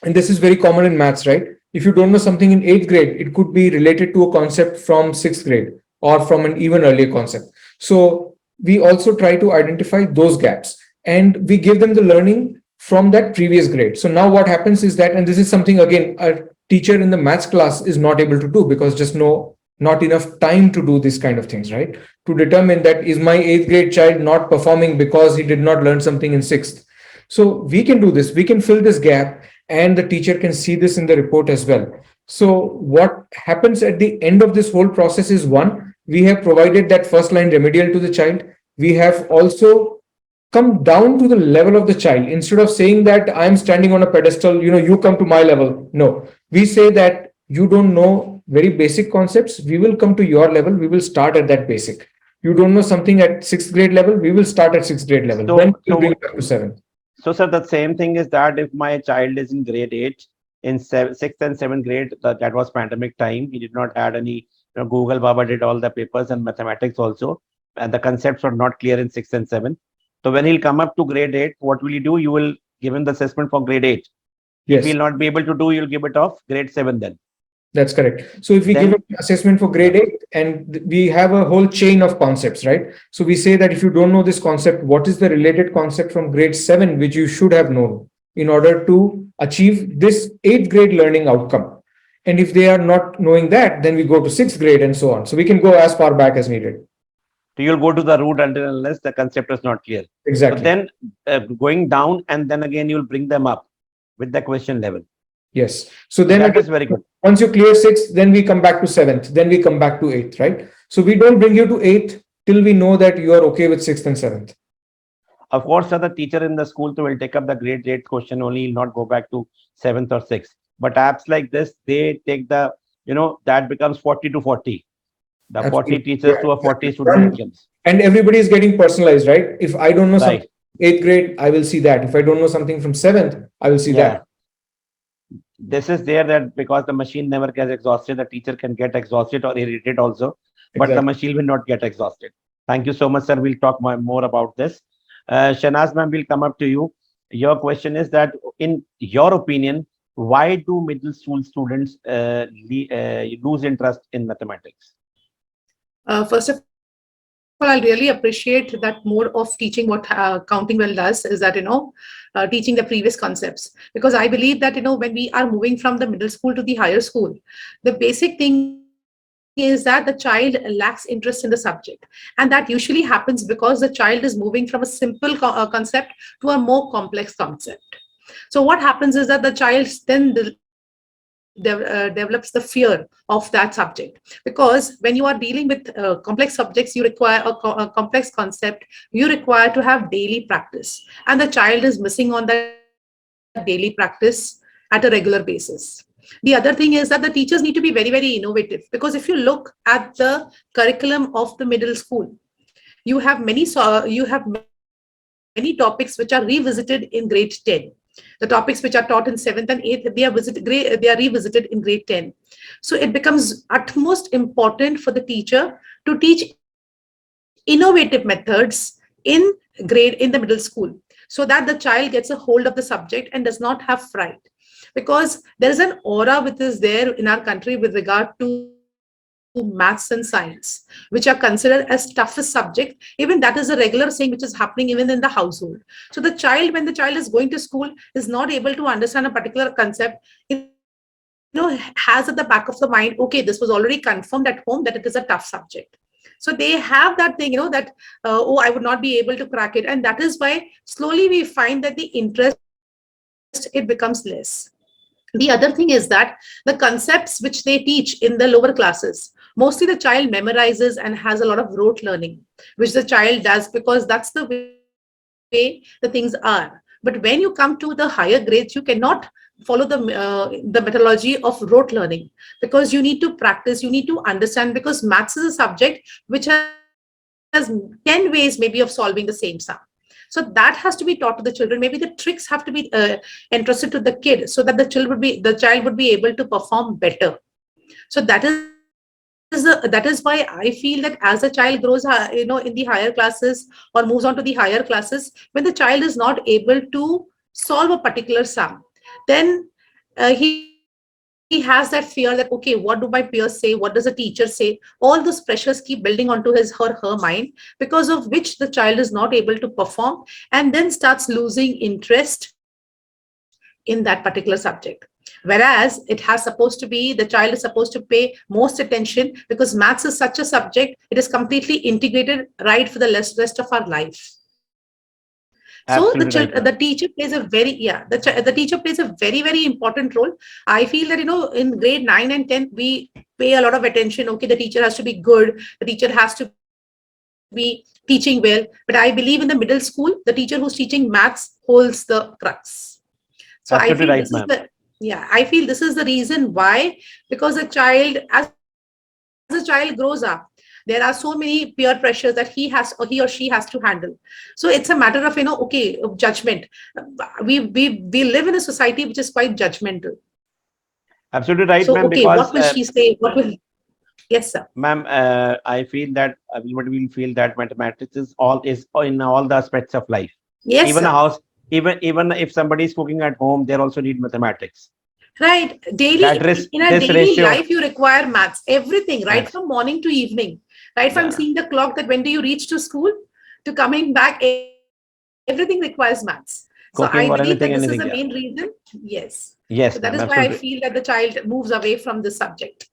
Speaker 7: And this is very common in maths, right? If you don't know something in 8th grade, it could be related to a concept from 6th grade or from an even earlier concept. So we also try to identify those gaps and we give them the learning from that previous grade. So now what happens is that, and this is something again a teacher in the maths class is not able to do, because just not enough time to do these kind of things, right? To determine that, is my 8th grade child not performing because he did not learn something in 6th? So we can do this, we can fill this gap, and the teacher can see this in the report as well. So what happens at the end of this whole process is, one, we have provided that first line remedial to the child. We have also come down to the level of the child. Instead of saying that I'm standing on a pedestal, you come to my level. No, we say that you don't know very basic concepts. We will come to your level. We will start at that basic. You don't know something at 6th grade level. We will start at 6th grade level. Then we'll bring it up to 7th.
Speaker 1: So, sir, the same thing is that if my child is in grade 8, in 6th and 7th grade, that was pandemic time. He did not had any, Google Baba did all the papers and mathematics also, and the concepts were not clear in 6th and 7th. So when he'll come up to grade 8, what will you do? You will give him the assessment for grade 8. If
Speaker 7: Yes.
Speaker 1: he'll not be able to do, you'll give it off grade 7 then.
Speaker 7: That's correct. So if we give
Speaker 1: Then,
Speaker 7: an assessment for grade 8 and we have a whole chain of concepts, right? So we say that if you don't know this concept, what is the related concept from grade 7 which you should have known in order to achieve this 8th grade learning outcome? And if they are not knowing that, then we go to 6th grade and so on. So we can go as far back as needed.
Speaker 1: so you'll go to the root until unless the concept is not clear. So
Speaker 7: Exactly.
Speaker 1: then going down, and then again you'll bring them up with the question level.
Speaker 7: Yes. So
Speaker 1: So
Speaker 7: then
Speaker 1: that
Speaker 7: again,
Speaker 1: is very good.
Speaker 7: once you clear 6th, then we come back to 7th, then we come back to 8th, right? So we don't bring you to 8th till we know that you are okay with 6th and 7th.
Speaker 1: Of course, the teacher in the school will take up the grade 8 question only, not go back to 7th or 6th. But apps like this, they take the, that becomes 40 to 40. The 40
Speaker 7: Absolutely.
Speaker 1: teachers
Speaker 7: Yeah,
Speaker 1: to a 40
Speaker 7: exactly.
Speaker 1: student becomes.
Speaker 7: And everybody is getting personalized, right? If I don't know something
Speaker 1: Right.
Speaker 7: 8th grade, I will see that. If I don't know something from 7th, I will see
Speaker 1: Yeah.
Speaker 7: that.
Speaker 1: This is there that because the machine never gets exhausted, the teacher can get exhausted or irritated also, but the
Speaker 7: Exactly.
Speaker 1: machine will not get exhausted. Thank you so much, sir. We'll talk more about this. Shanaz ma'am, will come up to you. Your question is that, in your opinion, why do middle school students lose interest in mathematics?
Speaker 4: First of all, I really appreciate that more of teaching what counting well does is that, teaching the previous concepts. Because I believe that, when we are moving from the middle school to the higher school, the basic thing is that the child lacks interest in the subject. And that usually happens because the child is moving from a simple concept to a more complex concept. So what happens is that the child then develops the fear of that subject, because when you are dealing with complex subjects, you require a complex concept, you require to have daily practice, and the child is missing on that daily practice at a regular basis. The other thing is that the teachers need to be very, very innovative, because if you look at the curriculum of the middle school, you have many topics which are revisited in grade 10. The topics which are taught in 7th and 8th, they are revisited in grade 10. So it becomes utmost important for the teacher to teach innovative methods in the middle school, so that the child gets a hold of the subject and does not have fright. Because there is an aura which is there in our country with regard to maths and science, which are considered as toughest subject. Even that is a regular saying which is happening even in the household. So the child, when the child is going to school, is not able to understand a particular concept, has at the back of the mind, okay, this was already confirmed at home that it is a tough subject. So they have that thing, oh, I would not be able to crack it. And that is why slowly we find that the interest, it becomes less. The other thing is that the concepts which they teach in the lower classes, mostly the child memorizes and has a lot of rote learning, which the child does because that's the way the things are. But when you come to the higher grades, you cannot follow the methodology of rote learning, because you need to practice, you need to understand, because maths is a subject which has 10 ways maybe of solving the same sum. So that has to be taught to the children. Maybe the tricks have to be entrusted to the kid, so that the child would be able to perform better. So that is why I feel that as a child grows, in the higher classes or moves on to the higher classes, when the child is not able to solve a particular sum, then he has that fear that, okay, what do my peers say, what does the teacher say, all those pressures keep building onto his or her mind, because of which the child is not able to perform, and then starts losing interest in that particular subject. Whereas it has supposed to be the child is supposed to pay most attention, because maths is such a subject, it is completely integrated right for the rest of our life. So the teacher plays a very,
Speaker 1: Absolutely right,
Speaker 4: the
Speaker 1: ma'am.
Speaker 4: teacher plays a very, very, very important role. I feel that, in grade 9 and 10 we pay a lot of attention. Okay, the teacher has to be good, the teacher has to be teaching well. But I believe in the middle school, the teacher who's teaching maths holds the crux. So I feel this is the,
Speaker 1: Absolutely right,
Speaker 4: I
Speaker 1: ma'am.
Speaker 4: feel this is the reason why, because as a child grows up, there are so many peer pressures that he or she has to handle. So it's a matter of, okay, of judgment. We live in a society which is quite judgmental.
Speaker 1: Absolutely
Speaker 4: So
Speaker 1: right,
Speaker 4: okay,
Speaker 1: ma'am.
Speaker 4: what will
Speaker 1: Because,
Speaker 4: she say, what will, yes sir.
Speaker 1: ma'am, I feel that everybody will feel that mathematics is in all the aspects of life.
Speaker 4: Yes
Speaker 1: Even a
Speaker 4: sir.
Speaker 1: house, even if somebody is cooking at home, they also need mathematics.
Speaker 4: Right. Daily,
Speaker 1: That is
Speaker 4: in a
Speaker 1: this
Speaker 4: daily
Speaker 1: ratio.
Speaker 4: life, you require maths, everything, right
Speaker 1: Yes.
Speaker 4: from morning to evening, right from
Speaker 1: Yeah.
Speaker 4: seeing the clock that when do you reach to school to coming back, everything requires maths. So I believe that this is the
Speaker 1: Cooking or
Speaker 4: main
Speaker 1: anything.
Speaker 4: reason.
Speaker 1: Yeah.
Speaker 4: Yes. So that is
Speaker 1: Yes,
Speaker 4: why I
Speaker 1: ma'am.
Speaker 4: feel
Speaker 1: Absolutely.
Speaker 4: that the child moves away from this subject.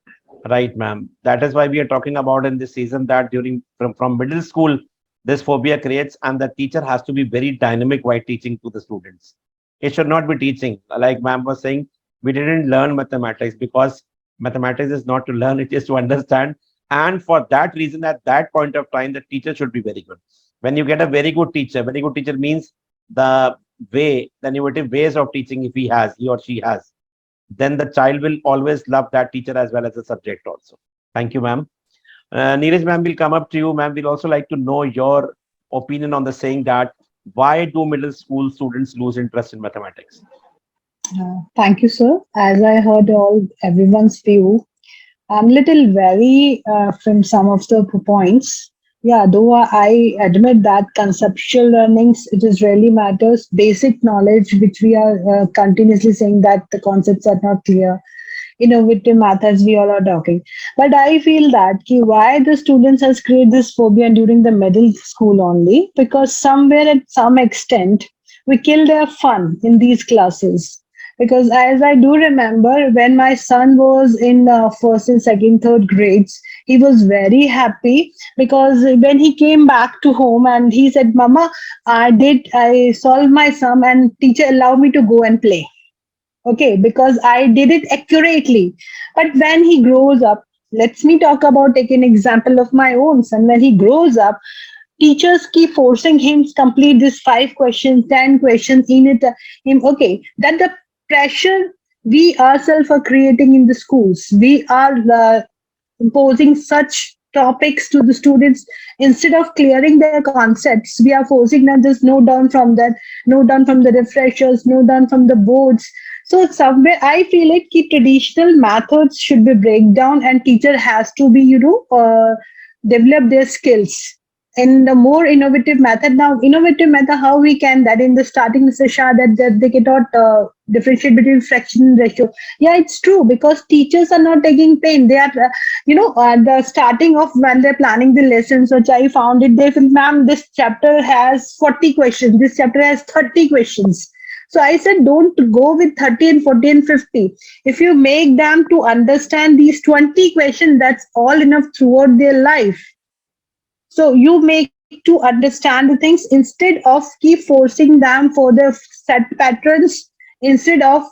Speaker 1: Right, ma'am. That is why we are talking about in this season that during from middle school, this phobia creates, and the teacher has to be very dynamic while teaching to the students. It should not be teaching. Like ma'am was saying, we didn't learn mathematics because mathematics is not to learn, it is to understand. And for that reason, at that point of time, the teacher should be very good. When you get a very good teacher means the the innovative ways of teaching, if he or she has, then the child will always love that teacher as well as the subject also. Thank you, ma'am. Neeraj, ma'am, will come up to you. Ma'am, we'll also like to know your opinion on the saying that why do middle school students lose interest in mathematics?
Speaker 5: Thank you, sir. As I heard all everyone's view, I'm little wary from some of the points. Yeah, though I admit that conceptual learnings, it is really matters. Basic knowledge, which we are continuously saying that the concepts are not clear. Innovative methods, we all are talking. But I feel that why the students has created this phobia during the middle school only, because somewhere at some extent we kill their fun in these classes. Because as I do remember, when my son was in first and second, third grades, he was very happy because when he came back to home and he said, "Mama, I solved my sum and teacher allowed me to go and play." Okay, because I did it accurately. But when he grows up, let's me talk about take an example of my own son. When he grows up, teachers keep forcing him to complete this 5 questions, 10 questions in it. Him okay, that the pressure we ourselves are creating in the schools. We are imposing such topics to the students instead of clearing their concepts. We are forcing them just note down from that, note down from the refreshers, note down from the boards. So somewhere I feel it ki traditional methods should be break down and teacher has to be develop their skills in the more innovative method. Now innovative method, how we can that in the starting, Mr. Shah, that they cannot differentiate between fraction and ratio. Yeah, it's true because teachers are not taking pain. They are the starting of when they're planning the lessons, which I found it, they feel, ma'am, this chapter has 40 questions, this chapter has 30 questions. So I said, don't go with 30 and 40 and 50. If you make them to understand these 20 questions, that's all enough throughout their life. So you make to understand the things instead of keep forcing them for the set patterns, instead of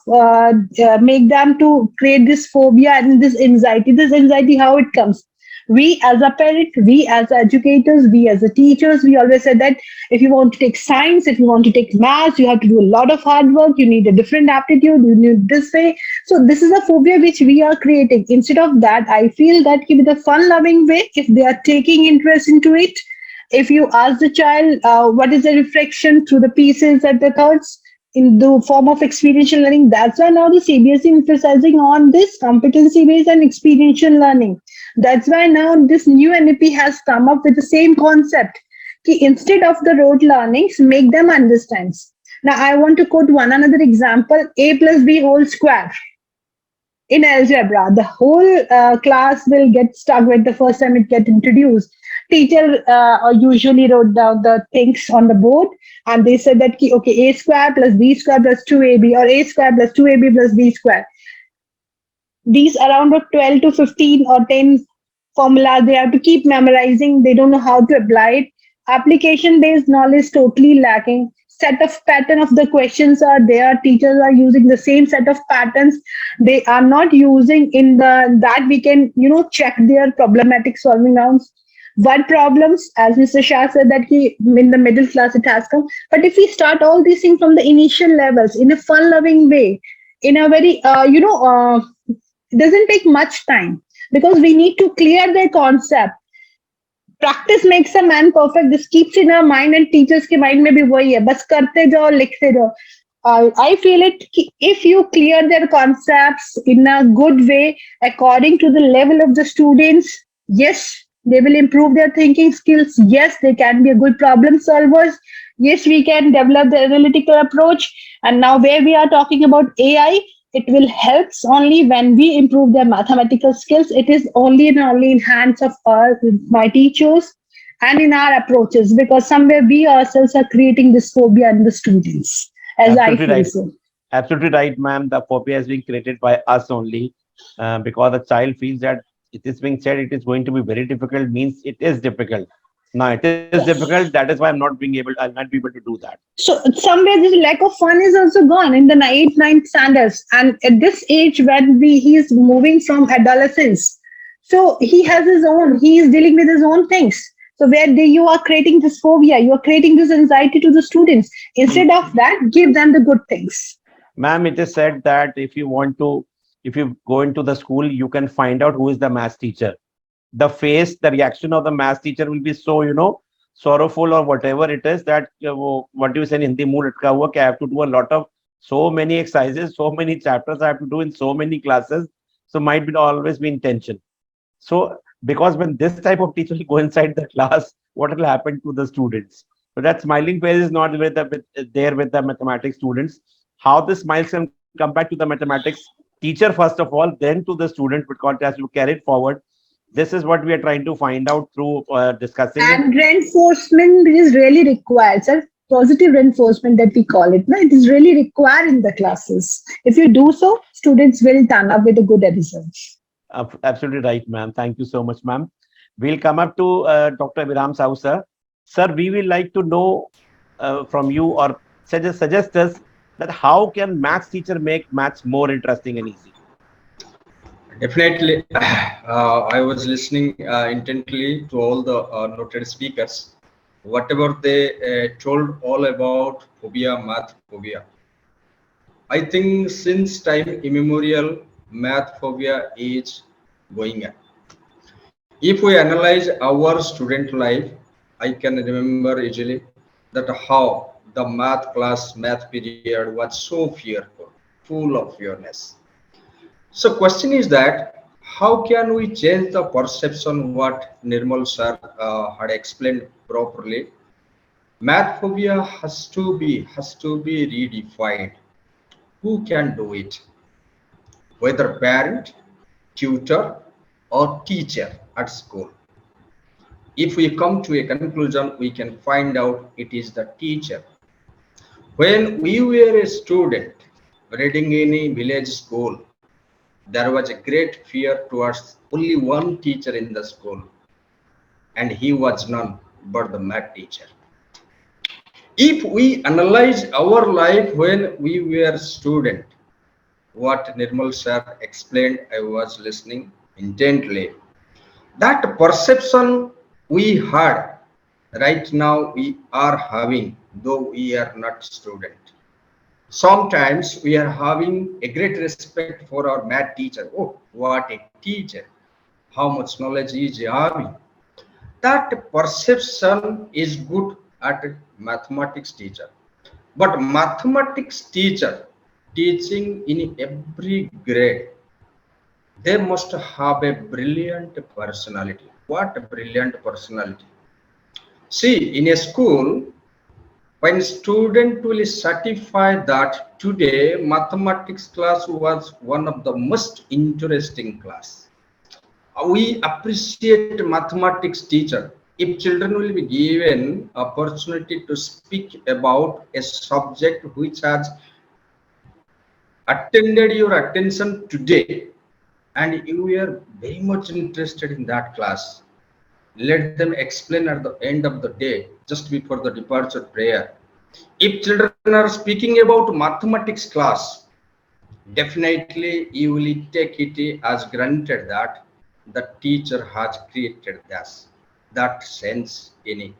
Speaker 5: make them to create this phobia and this anxiety. This anxiety, how it comes? We as a parent, we as educators, we as the teachers, we always said that if you want to take science, if you want to take maths, you have to do a lot of hard work. You need a different aptitude. You need this way. So this is a phobia which we are creating. Instead of that, I feel that with a fun-loving way, if they are taking interest into it, if you ask the child what is the reflection through the pieces and the thoughts in the form of experiential learning, that's why now the CBSE emphasizing on this competency-based and experiential learning. That's why now this new NEP has come up with the same concept. Ki instead of the rote learnings, make them understand. Now I want to quote one another example: a plus b whole square in algebra. The whole class will get stuck with the first time it get introduced. Teacher usually wrote down the things on the board, and they said that okay, a square plus b square plus 2ab, or a square plus 2ab plus b square. These around of 12 to 15 or 10 formulas they have to keep memorizing. They don't know how to apply it. Application based knowledge totally lacking. Set of pattern of the questions are there. Teachers are using the same set of patterns. They are not using in the that we can check their problematic solving rounds. Word problems, as Mr. Shah said, that in the middle class it has come. But if we start all these things from the initial levels in a fun loving way, in a very it doesn't take much time, because we need to clear their concept. Practice makes a man perfect. This keeps in our mind, and teachers के mind में भी वही है, बस करते जाओ लिखते जाओ. I feel it if you clear their concepts in a good way according to the level of the students, yes, they will improve their thinking skills. Yes, they can be a good problem solvers. Yes, we can develop the analytical approach. And now where we are talking about AI, It will helps only when we improve their mathematical skills. It is only and only in hands of my teachers and in our approaches, because somewhere we ourselves are creating this phobia in the students, as I
Speaker 1: Absolutely
Speaker 5: feel
Speaker 1: right.
Speaker 5: so.
Speaker 1: Absolutely right, ma'am. The phobia is being created by us only, because the child feels that it is being said it is going to be very difficult, means it is difficult. Now it is difficult. That is why I'm not being able. I'll not be able to do that.
Speaker 5: So somewhere this lack of fun is also gone in the eighth, ninth standards, and at this age when he is moving from adolescence, so he has his own. He is dealing with his own things. So you are creating this phobia, you are creating this anxiety to the students. Instead of that, give them the good things.
Speaker 1: Ma'am, it is said that if you go into the school, you can find out who is the math teacher. The face, the reaction of the math teacher will be so, sorrowful or whatever it is that, what do you say in Hindi, muh latka hua, I have to do a lot of so many exercises, so many chapters I have to do in so many classes. So might be always be in tension. So, because when this type of teacher will go inside the class, what will happen to the students? So that smiling face is not there with the mathematics students. How the smiles can come back to the mathematics teacher first of all, then to the student, because it has to carry it forward. This is what we are trying to find out through discussing it.
Speaker 5: And reinforcement is really required, sir. Positive reinforcement that we call it. No? It is really required in the classes. If you do so, students will turn up with a good results.
Speaker 1: Absolutely right, ma'am. Thank you so much, ma'am. We'll come up to Dr. Abhiram Sahu, sir. Sir, we will like to know from you, or suggest us that how can maths teacher make maths more interesting and easy?
Speaker 6: Definitely, I was listening intently to all the noted speakers. Whatever they told all about phobia, math phobia. I think since time immemorial, math phobia is going on. If we analyze our student life, I can remember easily that how the math class, math period was so fearful, full of fearness. So question is that how can we change the perception what Nirmal sir had explained properly? Math phobia has to be redefined. Who can do it? Whether parent, tutor, or teacher at school. If we come to a conclusion, we can find out it is the teacher. When we were a student reading in a village school, there was a great fear towards only one teacher in the school, and he was none but the math teacher. If we analyze our life when we were student, what Nirmal sir explained, I was listening intently. That perception we had right now we are having, though we are not student. Sometimes we are having a great respect for our math teacher. Oh, what a teacher! How much knowledge he is having. That perception is good at mathematics teacher. But mathematics teacher teaching in every grade, they must have a brilliant personality. What a brilliant personality. See, in a school, when student will certify that today mathematics class was one of the most interesting class. We appreciate mathematics teacher. If children will be given opportunity to speak about a subject which has attended your attention today and you were very much interested in that class, let them explain at the end of the day just before the departure prayer. If children are speaking about mathematics class, definitely you will take it as granted that the teacher has created that sense in a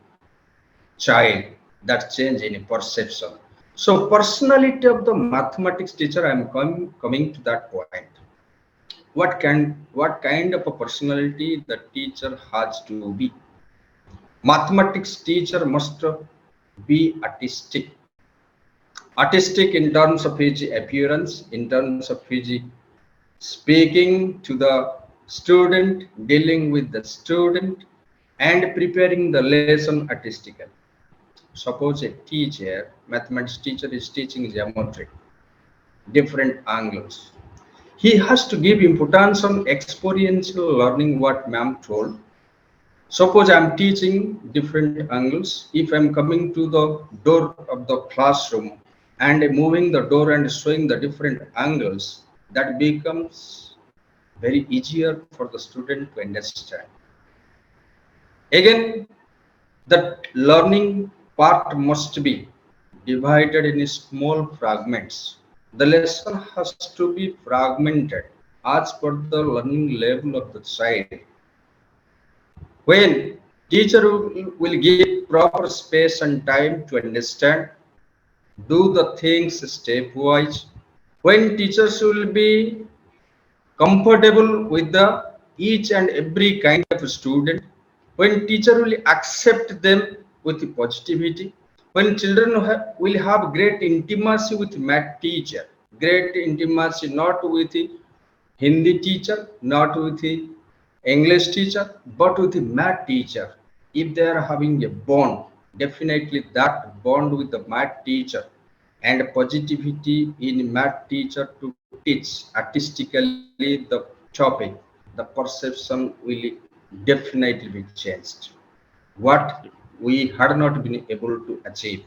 Speaker 6: child, that change in a perception. So personality of the mathematics teacher, I am coming to that point. What kind of a personality the teacher has to be? Mathematics teacher must be artistic in terms of his appearance, in terms of his speaking to the student, dealing with the student, and preparing the lesson artistically. Suppose a teacher, mathematics teacher is teaching geometry. different angles. He has to give importance on experiential learning what ma'am told. Suppose I'm teaching different angles. If I'm coming to the door of the classroom and moving the door and showing the different angles, that becomes very easier for the student to understand. Again, that learning part must be divided in small fragments. The lesson has to be fragmented as per the learning level of the child. When teacher will give proper space and time to understand, do the things stepwise. When teachers will be comfortable with the each and every kind of student, when teacher will accept them with positivity, when children will have great intimacy with math teacher, great intimacy not with the Hindi teacher, not with the English teacher, but with the math teacher. If they are having a bond, definitely that bond with the math teacher and positivity in math teacher to teach artistically the topic, the perception will definitely be changed. What we had not been able to achieve,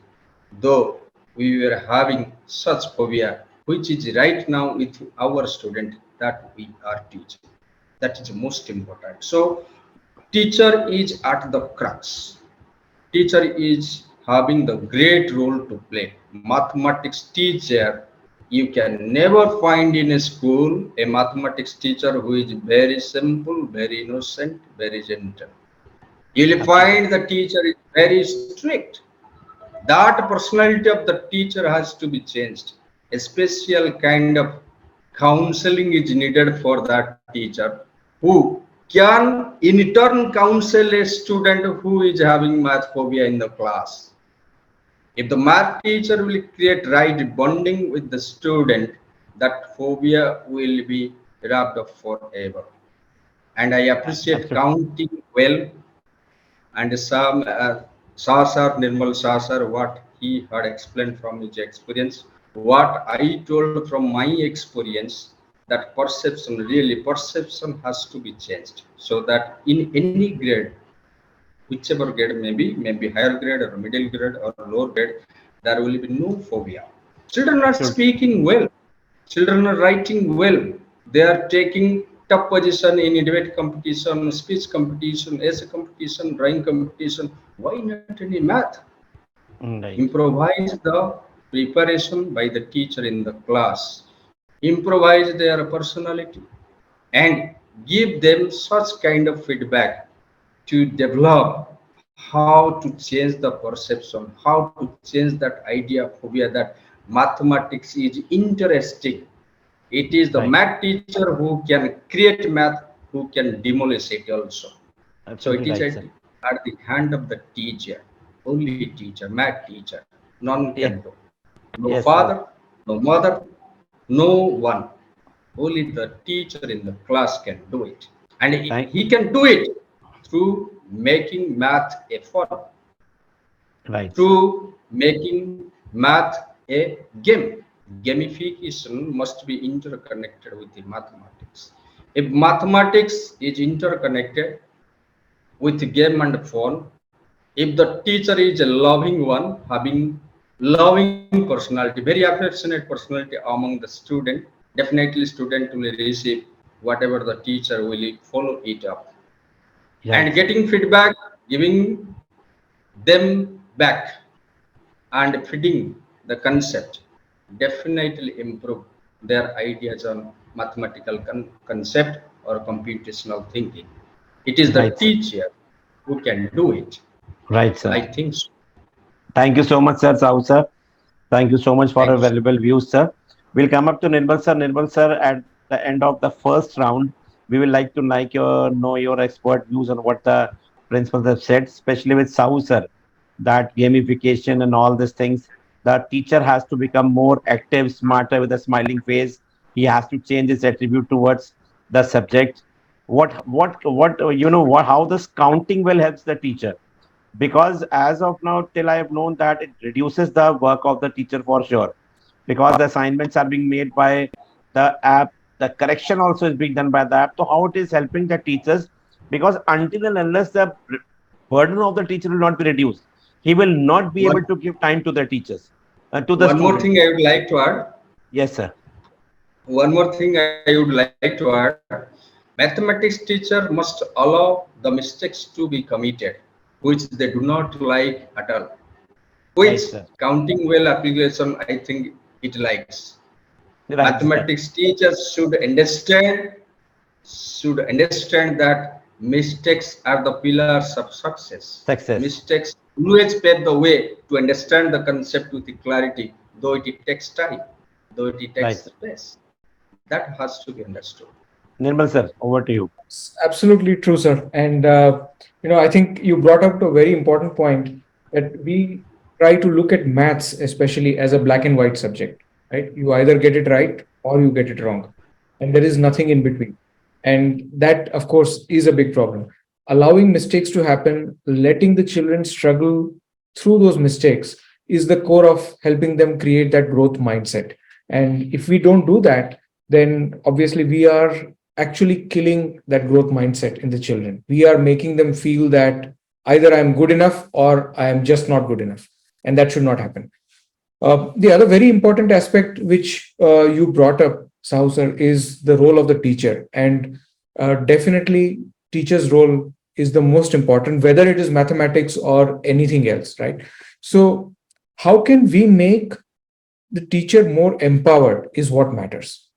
Speaker 6: though we were having such phobia, which is right now with our student that we are teaching. That is most important. So teacher is at the crux. Teacher is having the great role to play. Mathematics teacher, you can never find in a school a mathematics teacher who is very simple, very innocent, very gentle. You will
Speaker 1: Absolutely.
Speaker 6: find the teacher is very strict. That personality of the teacher has to be changed. A special kind of counseling is needed for that teacher who can in turn counsel a student who is having math phobia in the class. If the math teacher will create right bonding with the student, that phobia will be wrapped up forever. And I appreciate
Speaker 1: Absolutely.
Speaker 6: counting well and some Sasar, Nirmal Sasar, what he had explained from his experience, what I told from my experience, that perception, really perception has to be changed so that in any grade, whichever grade maybe higher grade or middle grade or lower grade, there will be no phobia. Children are
Speaker 1: Sure.
Speaker 6: speaking well, children are writing well, they are taking top position in debate competition, speech competition, essay competition, drawing competition. Why not any math?
Speaker 1: Right.
Speaker 6: Improvise the preparation by the teacher in the class, improvise their personality, and give them such kind of feedback to develop how to change the perception, how to change that idea of phobia that mathematics is interesting. It is the
Speaker 1: Right.
Speaker 6: math teacher who can create math, who can demolish it also. So
Speaker 1: Absolutely
Speaker 6: it is
Speaker 1: right, sir.
Speaker 6: at the hand of the teacher, only teacher, math teacher. None
Speaker 1: Yes.
Speaker 6: can do. No
Speaker 1: Yes, sir.
Speaker 6: father, no mother, no one. Only the teacher in the class can do it. And
Speaker 1: Thank.
Speaker 6: he can do it through making math a fun,
Speaker 1: Right, sir.
Speaker 6: through making math a game. Gamification must be interconnected with the mathematics. If mathematics is interconnected with game and phone, if the teacher is a loving one, having loving personality, very affectionate personality among the student, definitely student will receive whatever the teacher will follow it up.
Speaker 1: Right,
Speaker 6: And
Speaker 1: sir.
Speaker 6: getting feedback, giving them back and feeding the concept definitely improve their ideas on mathematical concept or computational thinking. It is the
Speaker 1: Right, sir.
Speaker 6: teacher who can do it.
Speaker 1: Right,
Speaker 6: I
Speaker 1: sir.
Speaker 6: think so.
Speaker 1: Thank you so much, sir. Sahu, sir. Thank you so much for
Speaker 6: Thank
Speaker 1: your
Speaker 6: you.
Speaker 1: valuable views, sir. We'll come up to Nirmal sir. Nirmal sir, at the end of the first round, we will like to know your expert views on what the principals have said, especially with Sahu sir, that gamification and all these things. The teacher has to become more active, smarter with a smiling face. He has to change his attribute towards the subject. What how this counting will helps the teacher, because as of now till I have known that it reduces the work of the teacher for sure, because the assignments are being made by the app. The correction also is being done by the app. So how it is helping the teachers? Because until and unless the burden of the teacher will not be reduced, he will not be able
Speaker 6: One,
Speaker 1: to give time to the teachers, to the
Speaker 6: one more
Speaker 1: students.
Speaker 6: thing I would like to add.
Speaker 1: Yes, sir.
Speaker 6: One more thing I would like to add. Mathematics teacher must allow the mistakes to be committed, which they do not like at all. Which
Speaker 1: Right, sir.
Speaker 6: counting well application I think it likes.
Speaker 1: Right, sir.
Speaker 6: Mathematics teachers should understand that mistakes are the pillars of success.
Speaker 1: Success.
Speaker 6: Mistakes always pave the way to understand the concept with clarity, though it takes time, though it
Speaker 1: Right,
Speaker 6: takes
Speaker 1: sir.
Speaker 6: space. That has to be understood.
Speaker 1: Nirmal, sir, over to you.
Speaker 7: Absolutely true, sir. And I think you brought up a very important point that we try to look at maths, especially as a black and white subject, right? You either get it right or you get it wrong, and there is nothing in between. And that, of course, is a big problem. Allowing mistakes to happen, letting the children struggle through those mistakes is the core of helping them create that growth mindset. And if we don't do that, then obviously we are actually killing that growth mindset in the children. We are making them feel that either I'm good enough or I am just not good enough. And that should not happen. The other very important aspect which you brought up, Sahu sir, is the role of the teacher. And definitely, teacher's role is the most important, whether it is mathematics or anything else, right? So, how can we make the teacher more empowered is what matters.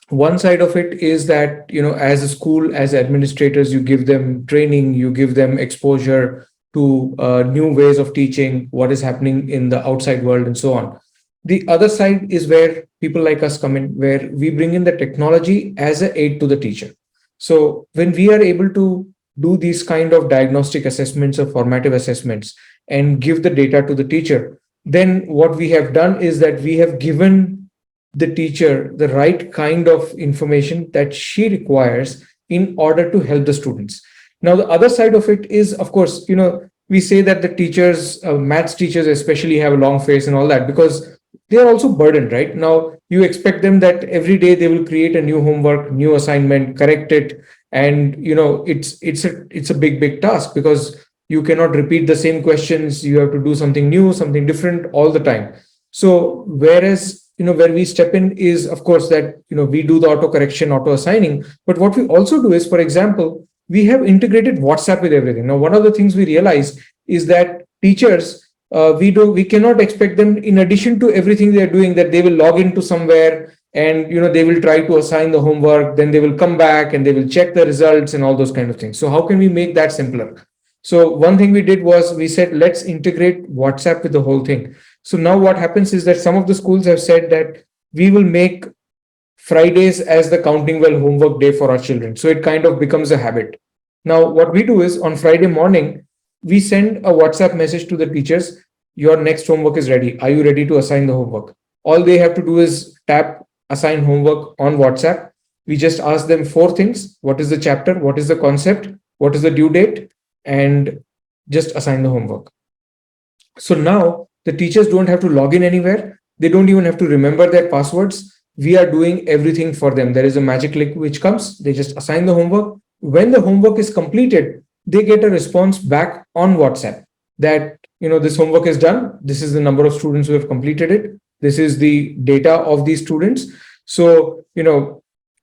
Speaker 7: One side of it is that, as a school, as administrators, you give them training, you give them exposure to new ways of teaching, what is happening in the outside world, and so on. The other side is where people like us come in, where we bring in the technology as an aid to the teacher. So when we are able to do these kind of diagnostic assessments or formative assessments and give the data to the teacher, then what we have done is that we have given the teacher the right kind of information that she requires in order to help the students. Now, the other side of it is, of course, we say that the teachers, maths teachers especially, have a long face and all that because they are also burdened, right? Now, you expect them that every day they will create a new homework, new assignment, correct it, and it's a big task because you cannot repeat the same questions. You have to do something new, something different all the time. So, whereas where we step in is, of course, that we do the auto correction, auto assigning, but what we also do is, for example, we have integrated WhatsApp with everything. Now, one of the things we realize is that teachers, we cannot expect them, in addition to everything they're doing, that they will log into somewhere and they will try to assign the homework, then they will come back and they will check the results and all those kind of things. So how can we make that simpler? So one thing we did was we said, let's integrate WhatsApp with the whole thing. So now what happens is that some of the schools have said that we will make Fridays as the counting well homework day for our children. So it kind of becomes a habit. Now, what we do is on Friday morning, we send a WhatsApp message to the teachers. Your next homework is ready. Are you ready to assign the homework? All they have to do is tap assign homework on WhatsApp. We just ask them four things. What is the chapter? What is the concept? What is the due date? And just assign the homework. So now the teachers don't have to log in anywhere. They don't even have to remember their passwords. We are doing everything for them. There is a magic link which comes. They just assign the homework. When the homework is completed, they get a response back on WhatsApp that, this homework is done. This is the number of students who have completed it. This is the data of these students. So,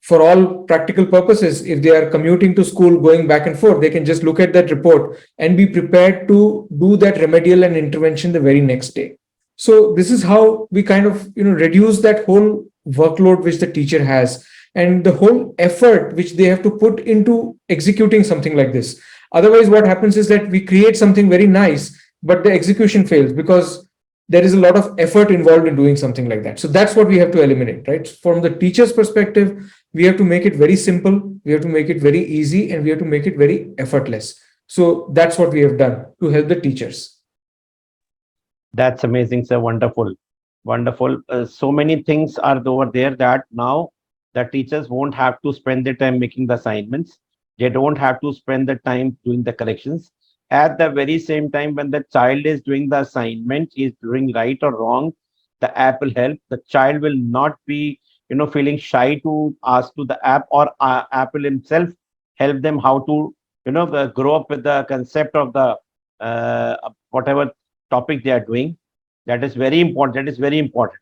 Speaker 7: for all practical purposes, if they are commuting to school, going back and forth, they can just look at that report and be prepared to do that remedial and intervention the very next day. So this is how we kind of reduce that whole workload which the teacher has and the whole effort which they have to put into executing something like this. Otherwise, what happens is that we create something very nice, but the execution fails because there is a lot of effort involved in doing something like that. So that's what we have to eliminate, right? From the teacher's perspective, we have to make it very simple, we have to make it very easy, and we have to make it very effortless. So that's what we have done to help the teachers.
Speaker 1: That's amazing, sir. Wonderful. Wonderful. So many things are over there that now the teachers won't have to spend the time making the assignments. They don't have to spend the time doing the corrections. At the very same time, when the child is doing the assignment, is doing right or wrong, the app will help. The child will not be, feeling shy to ask to the app, or app will himself help them how to, grow up with the concept of the whatever topic they are doing. That is very important. That is very important.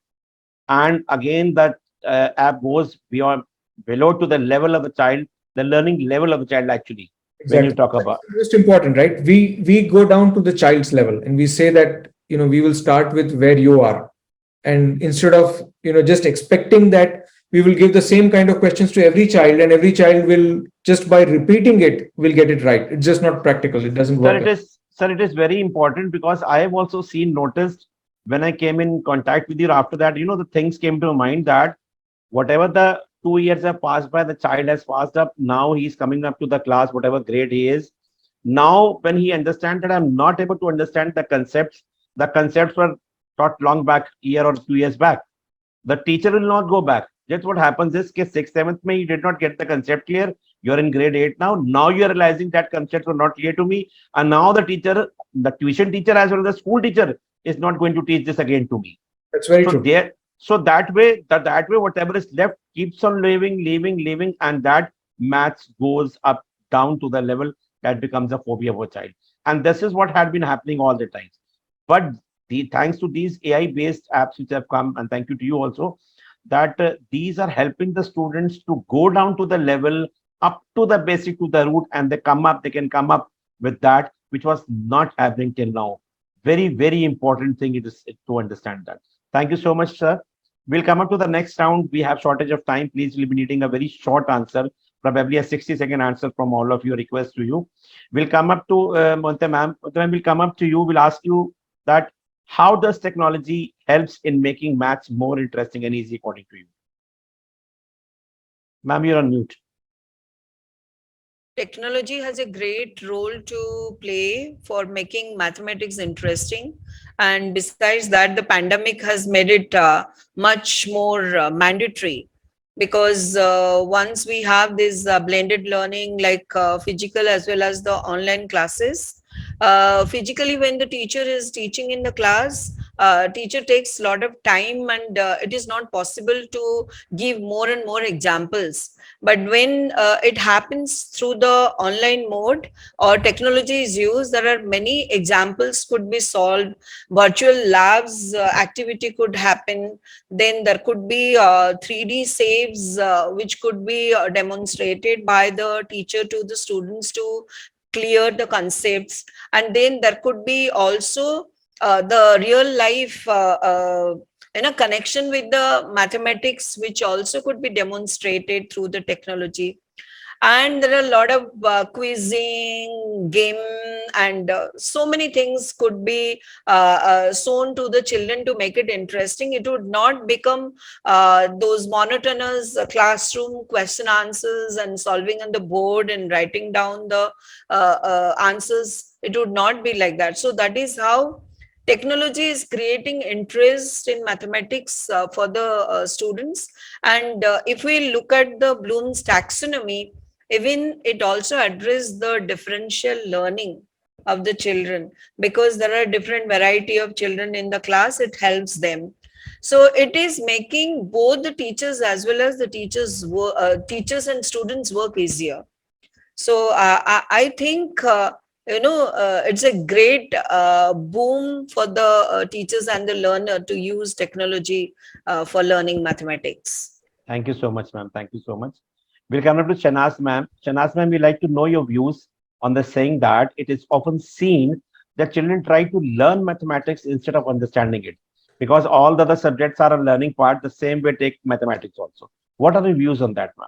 Speaker 1: And again, that app goes beyond, below to the level of the child, the learning level of the child actually. When you
Speaker 7: Exactly.
Speaker 1: talk about,
Speaker 7: Most important, right? We go down to the child's level and we say that, we will start with where you are. And instead of, just expecting that we will give the same kind of questions to every child, and every child will, just by repeating it, will get it right. It's just not practical. It doesn't
Speaker 1: sir,
Speaker 7: work.
Speaker 1: it is very important, because I have also seen, noticed when I came in contact with you after that, the things came to my mind that whatever the 2 years have passed by, the child has passed up. Now he's coming up to the class, whatever grade he is. Now, when he understands that I'm not able to understand the concepts were taught long back, year or 2 years back. The teacher will not go back. Just what happens is, case 6th, 7th, May, you did not get the concept clear. You're in grade 8 now. Now you're realizing that concepts were not clear to me. And now the tuition teacher as well as the school teacher is not going to teach this again to me.
Speaker 7: That's very
Speaker 1: So
Speaker 7: true.
Speaker 1: there, so that way, whatever is left keeps on living, and that maths goes up down to the level that becomes a phobia for a child. And this is what had been happening all the time. But thanks to these AI-based apps which have come, and thank you to you also, that these are helping the students to go down to the level, up to the basic, to the root, and they can come up with that, which was not happening till now. Very, very important thing it is to understand that. Thank you so much, sir. We'll come up to the next round. We have shortage of time. Please, we'll be needing a very short answer, probably a 60-second answer from all of your requests to you. We'll come up to Monte ma'am. We'll come up to you. We'll ask you that how does technology helps in making maths more interesting and easy according to you? Ma'am, you're on mute.
Speaker 2: Technology has a great role to play for making mathematics interesting. And besides that, the pandemic has made it much more mandatory, because once we have this blended learning, like physical as well as the online classes. Physically, when the teacher is teaching in the class, teacher takes a lot of time, and it is not possible to give more and more examples. But when it happens through the online mode or technology is used, there are many examples could be solved. Virtual labs activity could happen. Then there could be 3D saves, which could be demonstrated by the teacher to the students to clear the concepts. And then there could be also the real life in a connection with the mathematics, which also could be demonstrated through the technology. And there are a lot of quizzing, game, and so many things could be shown to the children to make it interesting. It would not become those monotonous classroom question answers and solving on the board and writing down the answers. It would not be like that. So that is how technology is creating interest in mathematics for the students. And if we look at the Bloom's taxonomy, even it also addresses the differential learning of the children, because there are different variety of children in the class. It helps them. So it is making both the teachers as well as the teachers and students work easier. So I think it's a great boom for the teachers and the learner to use technology for learning mathematics.
Speaker 1: Thank you so much, ma'am. Thank you so much. We'll come up to Shanas, ma'am. Shanas, ma'am, we'd like to know your views on the saying that it is often seen that children try to learn mathematics instead of understanding it, because all the other subjects are a learning part. The same way take mathematics also. What are your views on that, ma'am?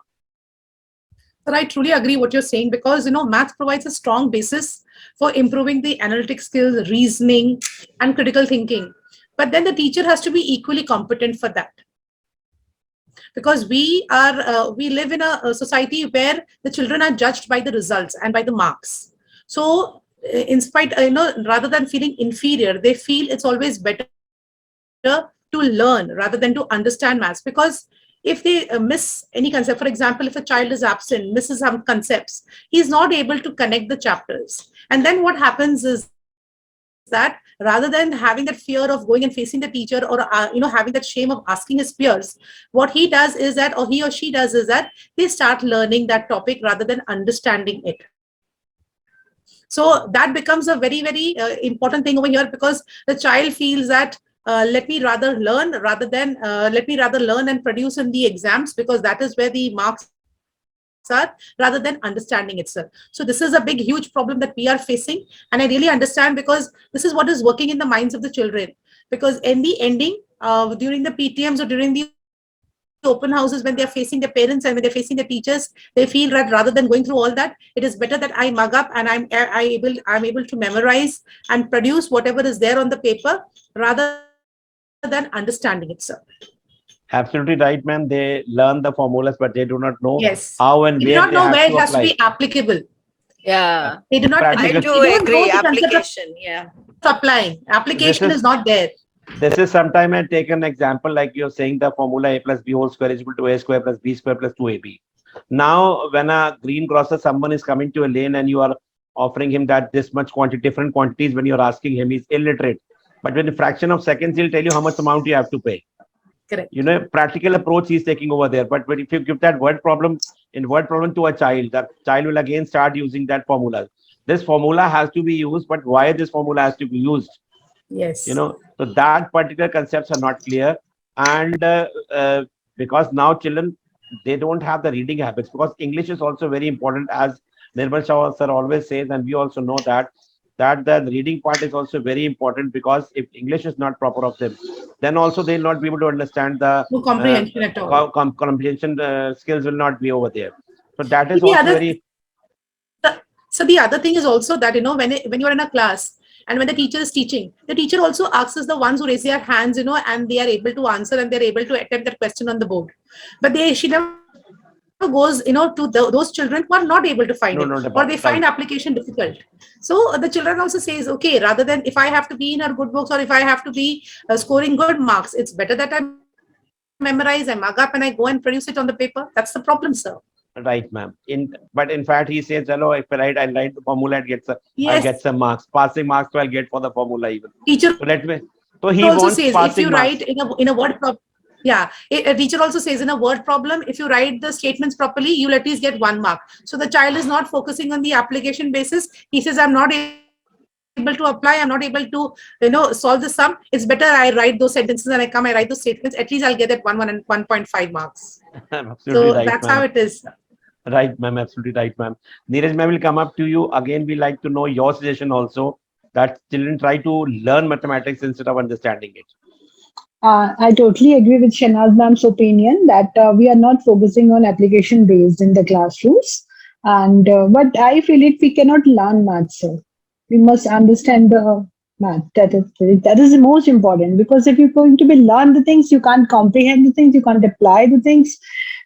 Speaker 4: But I truly agree what you're saying, because math provides a strong basis for improving the analytic skills, reasoning, and critical thinking. But then the teacher has to be equally competent for that, because we live in a society where the children are judged by the results and by the marks. So in spite, rather than feeling inferior, they feel it's always better to learn rather than to understand maths, because if they miss any concept, for example, if a child is absent, misses some concepts, he's not able to connect the chapters. And then what happens is that that rather than having that fear of going and facing the teacher, or having that shame of asking his peers, what he does is that, or he or she does is that, they start learning that topic rather than understanding it. So that becomes a very, very important thing over here, because the child feels that, let me rather learn and produce in the exams, because that is where the marks are, rather than understanding itself. So this is a big, huge problem that we are facing. And I really understand, because this is what is working in the minds of the children. Because in the ending, during the PTMs or during the open houses, when they are facing their parents and when they're facing their teachers, they feel that rather than going through all that, it is better that I mug up and I'm able to memorize and produce whatever is there on the paper, rather than understanding it, sir.
Speaker 1: Absolutely right, ma'am. They learn the formulas, but they do not know
Speaker 4: Yes.
Speaker 1: how and
Speaker 4: They do
Speaker 1: where
Speaker 4: not
Speaker 1: they
Speaker 4: know
Speaker 1: have
Speaker 4: where
Speaker 1: to
Speaker 4: it has to
Speaker 1: apply.
Speaker 4: be applicable.
Speaker 2: Yeah,
Speaker 4: They do not,
Speaker 2: I
Speaker 1: Practical.
Speaker 2: do
Speaker 4: they don't know
Speaker 2: agree.
Speaker 4: the concept of
Speaker 2: Application, yeah.
Speaker 4: applying.
Speaker 1: This
Speaker 4: Application
Speaker 1: is
Speaker 4: is not there.
Speaker 1: this is sometime I take an example like you're saying the formula a plus b whole square is equal to a square plus b square plus 2ab. Now, when a green crosser, someone is coming to a lane and you are offering him that this much quantity, different quantities, when you're asking him, he's illiterate. But when a fraction of seconds, he'll tell you how much amount you have to pay.
Speaker 4: Correct.
Speaker 1: You know, practical approach he's taking over there. But if you give that word problem to a child, that child will again start using that formula. This formula has to be used, but why this formula has to be used?
Speaker 4: Yes.
Speaker 1: So that particular concepts are not clear. And because now children, they don't have the reading habits, because English is also very important, as Nirmal Shah sir always says, and we also know that the reading part is also very important, because if English is not proper of them, then also they'll not be able to understand the
Speaker 4: No comprehension at all.
Speaker 1: comprehension skills will not be over there. So that
Speaker 4: So
Speaker 1: is
Speaker 4: the
Speaker 1: also
Speaker 4: other,
Speaker 1: very
Speaker 4: so the other thing is also that, when you're in a class and when the teacher is teaching, the teacher also asks the ones who raise their hands, and they are able to answer and they're able to attempt that question on the board. But she never goes, to those children who are not able to find it, or they
Speaker 1: no,
Speaker 4: find
Speaker 1: not about
Speaker 4: application
Speaker 1: right.
Speaker 4: difficult. So the children also says, okay, rather than if I have to be in our good books, or if I have to be scoring good marks, it's better that I memorize, I mug up, and I go and produce it on the paper. That's the problem, sir.
Speaker 1: Right, ma'am. But in fact, he says, "Hello, if I write the formula, I'll
Speaker 4: Yes.
Speaker 1: get some marks. Passing marks, so I'll get for the formula even."
Speaker 4: Teacher
Speaker 1: So let me. So
Speaker 4: also
Speaker 1: he
Speaker 4: says,
Speaker 1: wants
Speaker 4: if you write
Speaker 1: passing marks.
Speaker 4: in a word problem, yeah, a teacher also says, in a word problem, if you write the statements properly, you'll at least get 1 mark. So the child is not focusing on the application basis. He says, I'm not able to apply, I'm not able to solve the sum. It's better I write those sentences and I write those statements. At least I'll get that 1.5 marks. So
Speaker 1: Absolutely
Speaker 4: that's
Speaker 1: right,
Speaker 4: how it
Speaker 1: ma'am.
Speaker 4: is.
Speaker 1: Right, ma'am. Absolutely right, ma'am. Neeraj, ma'am will come up to you again. We like to know your suggestion also, that children try to learn mathematics instead of understanding it.
Speaker 5: I totally agree with Shanaz ma'am's opinion that we are not focusing on application based in the classrooms. And but I feel it we cannot learn maths. Sir. We must understand the math. That is the most important, because if you're going to be learn the things, you can't comprehend the things, you can't apply the things.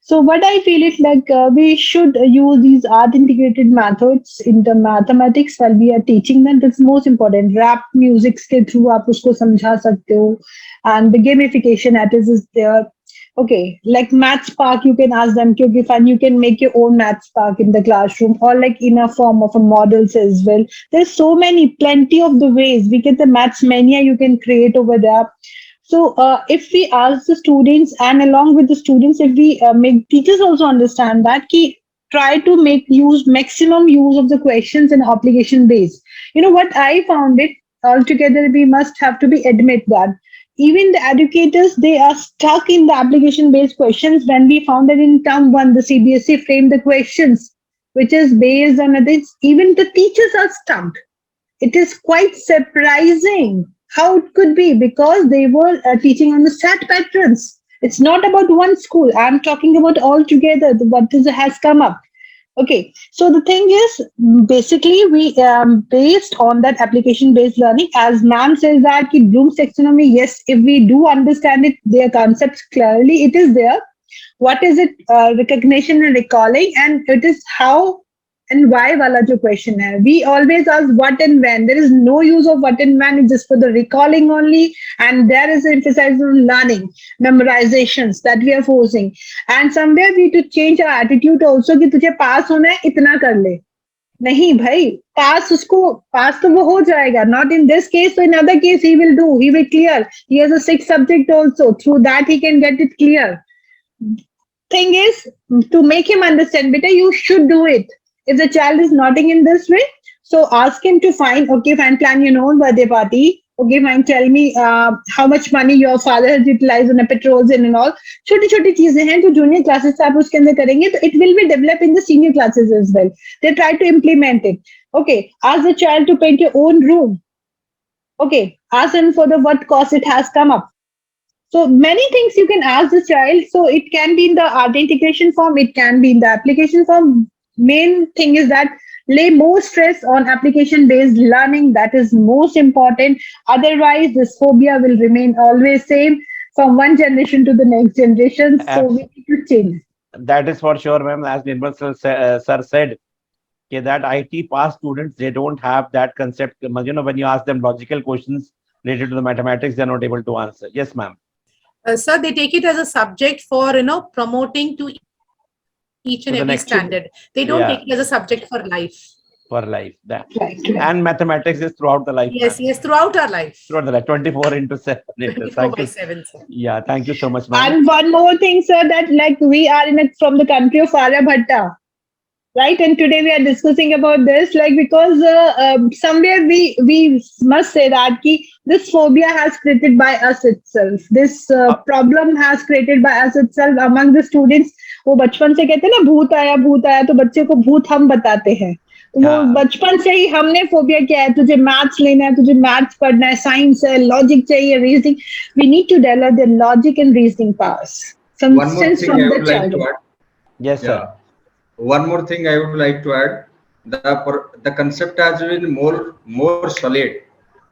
Speaker 5: So what I feel it like we should use these art integrated methods in the mathematics while we are teaching them. That's most important. Rap music के through आप उसको समझा सकते हो, and the gamification at is there. Okay, like Maths Park, you can ask them, kyunki fun, you can make your own Maths Park in the classroom, or like in a form of a models as well. There's so many, plenty of the ways. We get the Maths Mania you can create over there. So if we ask the students, and along with the students, if we make teachers also understand that, ki, try to make use maximum use of the questions and application base. You know what I found it altogether, we must have to be admit that even the educators, they are stuck in the application based questions. When we found that in term one, the CBSE framed the questions which is based on this, even the teachers are stuck. It is quite surprising how it could be, because they were teaching on the SAT patterns. It's not about one school. I'm talking about all together. What is has come up. Okay, so the thing is, basically, we based on that application-based learning, as ma'am says that ki Bloom's taxonomy, yes, if we do understand it, their concepts clearly, it is there. What is it? Recognition and recalling, and it is how and why wala jo question hai. We always ask what and when. There is no use of what and when. It's just for the recalling only, and there is emphasis on learning, memorizations that we are forcing. And somewhere we to change our attitude also कि तुझे pass होना है इतना कर ले. नहीं भाई, पास तो वो हो जाएगा. Not in this case, so in other case he will do. He will clear. He has a 6 subject also. Through that he can get it clear. Thing is, to make him understand, beta, you should do it. If the child is nodding in this way, so ask him to find, okay, fine, plan your own birthday party. Okay, fine, tell me how much money your father has utilized on a petrols and all. छोटी छोटी चीजें हैं जो junior classes आप उसके अंदर करेंगे तो it will be developed in the senior classes as well. They try to implement it. Okay, ask the child to paint your own room. Okay, ask him for the what cost it has come up. So many things you can ask the child. So it can be in the art integration form, it can be in the application form. Main thing is that lay more stress on application based learning. That is most important. Otherwise, this phobia will remain always same from one generation to the next generation. So we need to change.
Speaker 1: That is for sure, ma'am. As Nirmal sir said, okay, that IT pass students, they don't have that concept. When you ask them logical questions related to the mathematics, they're not able to answer. Yes, ma'am.
Speaker 4: Sir, they take it as a subject for promoting to each and every standard. They don't take it as a subject for life.
Speaker 1: For life, that
Speaker 5: Right.
Speaker 1: and mathematics is throughout the life.
Speaker 4: Yes, yes, throughout our life.
Speaker 1: Throughout the life, 24/7.
Speaker 4: 24/7, sir.
Speaker 1: Yeah, thank you so much, ma'am.
Speaker 5: And one more thing, sir, that like we are from the country of Aryabhatta, right? And today we are discussing about this, like because somewhere we must say that this phobia has created by us itself. This problem has created by us itself among the students. वो बचपन से कहते हैं ना भूत आया तो बच्चे को भूत हम बताते हैं. वो बचपन से ही हमने फोबिया किया है. तुझे मैथ्स लेना है, तुझे मैथ्स पढ़ना है, साइंस है, लॉजिक चाहिए, reasoning. We need to develop the logic and reasoning powers
Speaker 6: One more thing I would like to add.
Speaker 1: Yes, sir.
Speaker 6: One more thing I would like to add. The concept has been more solid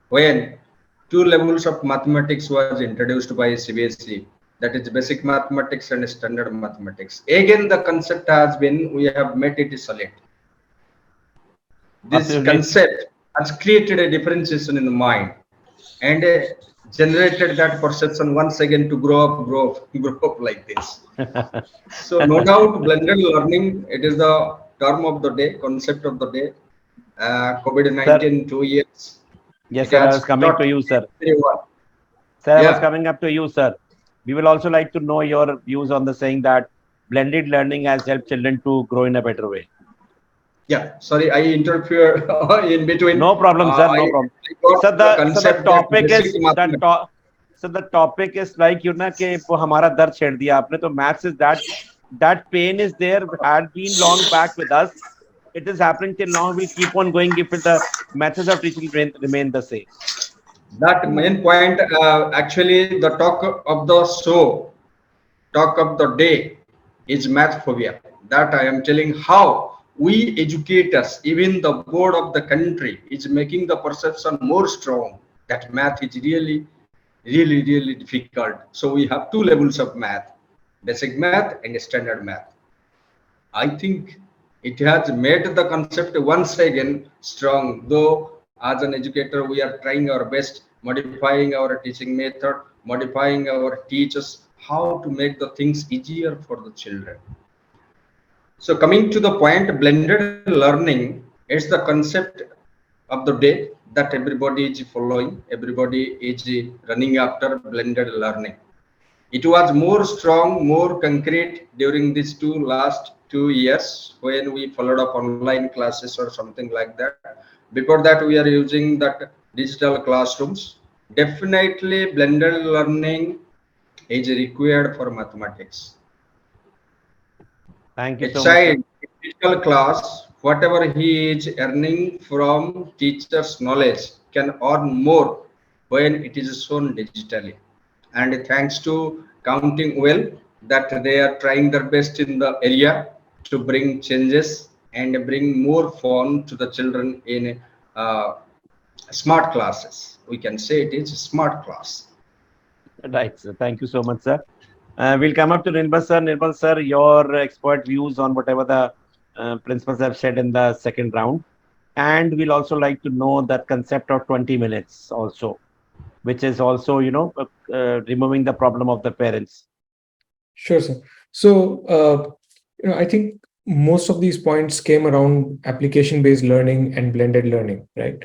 Speaker 6: when 2 levels of mathematics was introduced by CBSE. That is basic mathematics and standard mathematics. Again, the concept has been, we have made it solid. This concept has created a differentiation in the mind and generated that perception once again to grow up like this. So no doubt blended learning, it is the term of the day, concept of the day. COVID-19 2 years.
Speaker 1: Yes, sir, I was coming to you, sir. Sir, I was coming up to you, sir. We will also like to know your views on the saying that blended learning has helped children to grow in a better way.
Speaker 6: Yeah, sorry, I interfere in between.
Speaker 1: No problem, sir. No problem. So the topic is the topic is like कि वो हमारा दर्द छेड़ दिया आपने. तो maths is that pain is there, had been long back with us. It is happening till now. We keep on going if the methods of teaching remain the same.
Speaker 6: That main point, actually, the talk of the show, talk of the day is math phobia. That I am telling how we educators, even the board of the country, is making the perception more strong that math is really difficult. So we have 2 levels of math, basic math and standard math. I think it has made the concept once again strong, though as an educator, we are trying our best, modifying our teaching method, modifying our teachers, how to make the things easier for the children. So coming to the point, blended learning is the concept of the day that everybody is following, everybody is running after blended learning. It was more strong, more concrete during these last 2 years when we followed up online classes or something like that. Before that, we are using that digital classrooms. Definitely, blended learning is required for mathematics.
Speaker 1: Thank you so
Speaker 6: much. In digital class, whatever he is earning from teacher's knowledge can earn more when it is shown digitally. And thanks to Counting Well, that they are trying their best in the area to bring changes and bring more fun to the children in smart classes. We can say it is a smart class.
Speaker 1: Right, sir. Thank you so much, sir. We'll come up to Nirmal sir. Nirmal sir, your expert views on whatever the principals have said in the second round. And we'll also like to know that concept of 20 minutes also, which is also, removing the problem of the parents.
Speaker 7: Sure, sir. So, I think most of these points came around application-based learning and blended learning, right?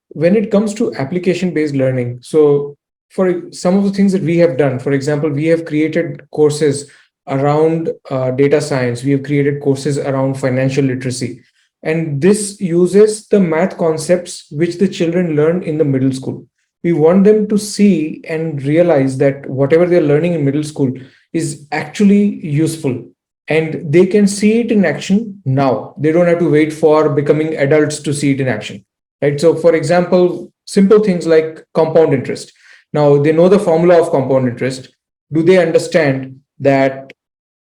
Speaker 7: When it comes to application-based learning, so for some of the things that we have done, for example, we have created courses around data science, we have created courses around financial literacy, and this uses the math concepts which the children learn in the middle school. We want them to see and realize that whatever they're learning in middle school is actually useful, and they can see it in action now. They don't have to wait for becoming adults to see it in action, right? So for example, simple things like compound interest. Now they know the formula of compound interest. Do they understand that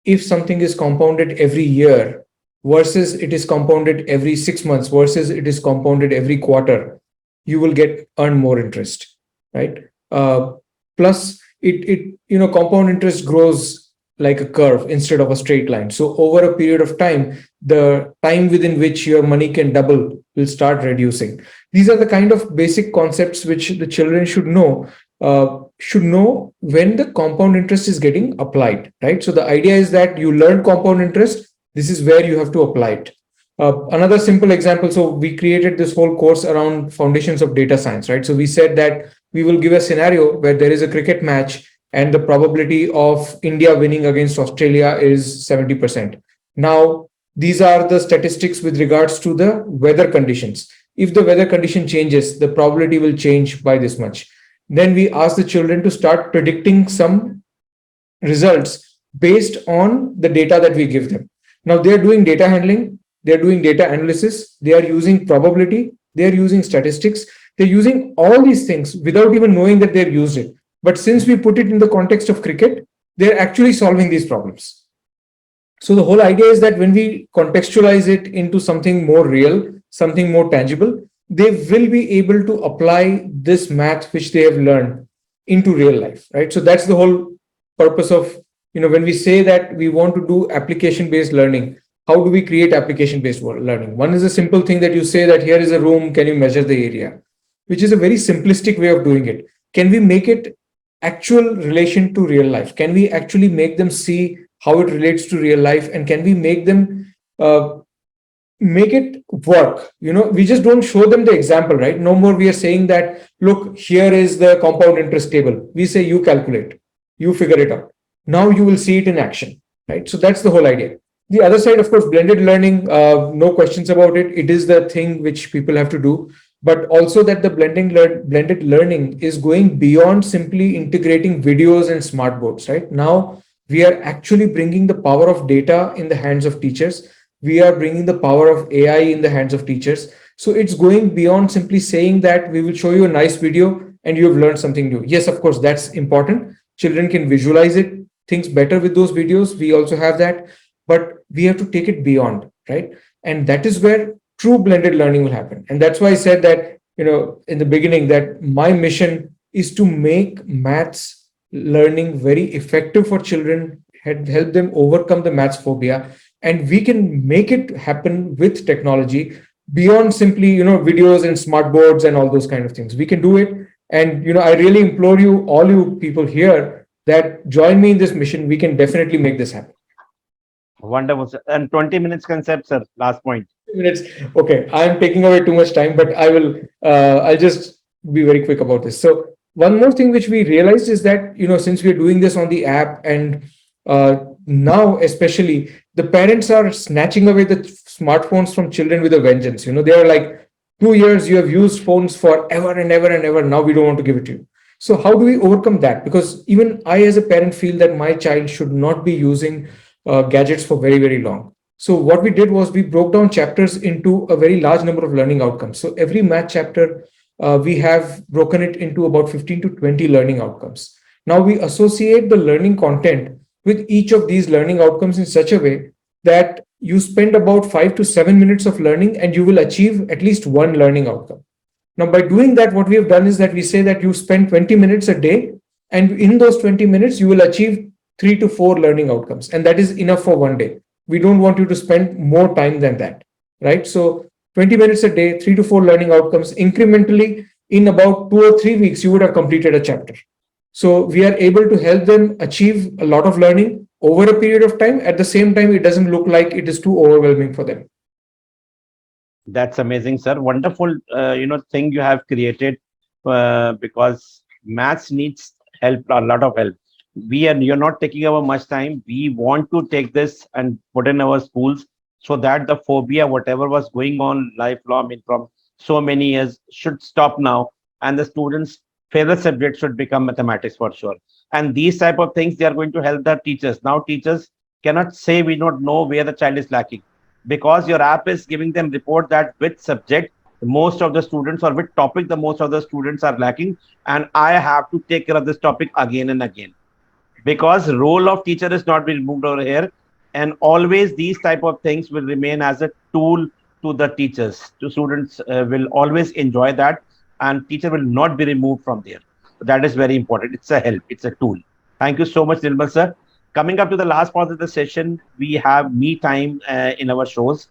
Speaker 7: if something is compounded every year versus it is compounded every 6 months versus it is compounded every quarter, you will get earn more interest, right? Plus compound interest grows like a curve instead of a straight line. So over a period of time, the time within which your money can double will start reducing. These are the kind of basic concepts which the children should know when the compound interest is getting applied, right? So the idea is that you learn compound interest. This is where you have to apply it. Another simple example. So we created this whole course around foundations of data science, right? So we said that we will give a scenario where there is a cricket match and the probability of India winning against Australia is 70%. Now, these are the statistics with regards to the weather conditions. If the weather condition changes, the probability will change by this much. Then we ask the children to start predicting some results based on the data that we give them. Now they're doing data handling, they're doing data analysis, they are using probability, they're using statistics, they're using all these things without even knowing that they've used it. But since we put it in the context of cricket, they're actually solving these problems. So the whole idea is that when we contextualize it into something more real, something more tangible, they will be able to apply this math which they have learned into real life, right? So that's the whole purpose of, when we say that we want to do application-based learning, how do we create application-based learning? One is a simple thing that you say that here is a room, can you measure the area? Which is a very simplistic way of doing it. Can we make it actual relation to real life? Can we actually make them see how it relates to real life? And can we make them make it work? We just don't show them the example, right? No more we are saying that, look, here is the compound interest table. We say, you calculate, you figure it out. Now you will see it in action, right? So that's the whole idea. The other side, of course, blended learning, no questions about it. It is the thing which people have to do, but also that the blended learning is going beyond simply integrating videos and smart boards, right? Now we are actually bringing the power of data in the hands of teachers. We are bringing the power of AI in the hands of teachers. So it's going beyond simply saying that we will show you a nice video and you have learned something new. Yes, of course, that's important. Children can visualize it, things better with those videos. We also have that, but we have to take it beyond, right? And that is where true blended learning will happen. And that's why I said that, in the beginning, that my mission is to make maths learning very effective for children, help them overcome the maths phobia. And we can make it happen with technology beyond simply, videos and smart boards and all those kind of things. We can do it. And, I really implore you, all you people here, that join me in this mission. We can definitely make this happen.
Speaker 1: Wonderful, sir. And 20 minutes concept, sir. Last point.
Speaker 7: Minutes. Okay, I'm taking away too much time, but I'll just be very quick about this. So one more thing which we realized is that, since we're doing this on the app, and now especially the parents are snatching away the smartphones from children with a vengeance. They are like, 2 years you have used phones forever and ever and ever. Now we don't want to give it to you. So how do we overcome that? Because even I, as a parent, feel that my child should not be using gadgets for very, very long. So what we did was we broke down chapters into a very large number of learning outcomes. So every math chapter, we have broken it into about 15 to 20 learning outcomes. Now we associate the learning content with each of these learning outcomes in such a way that you spend about 5 to 7 minutes of learning and you will achieve at least one learning outcome. Now, by doing that, what we have done is that we say that you spend 20 minutes a day, and in those 20 minutes, you will achieve 3 to 4 learning outcomes. And that is enough for one day. We don't want you to spend more time than that, right? So 20 minutes a day, 3 to 4 learning outcomes incrementally. In about 2 or 3 weeks, you would have completed a chapter. So we are able to help them achieve a lot of learning over a period of time. At the same time, it doesn't look like it is too overwhelming for them.
Speaker 1: That's amazing, sir. Wonderful, thing you have created, because maths needs help, a lot of help. You're not taking our much time. We want to take this and put in our schools so that the phobia, whatever was going on lifelong, I mean, from so many years, should stop now, and the students' favorite subject should become mathematics for sure. And these type of things, they are going to help the teachers. Now, teachers cannot say we don't know where the child is lacking, because your app is giving them report that which subject most of the students, or which topic the most of the students are lacking, and I have to take care of this topic again and again, because role of teacher is not being removed over here. And always these type of things will remain as a tool to the teachers, to students, will always enjoy that, and teacher will not be removed from there. So that is very important. It's a help, it's a tool. Thank you so much, Nirmal sir. Coming up to the last part of the session, we have me time, in our shows.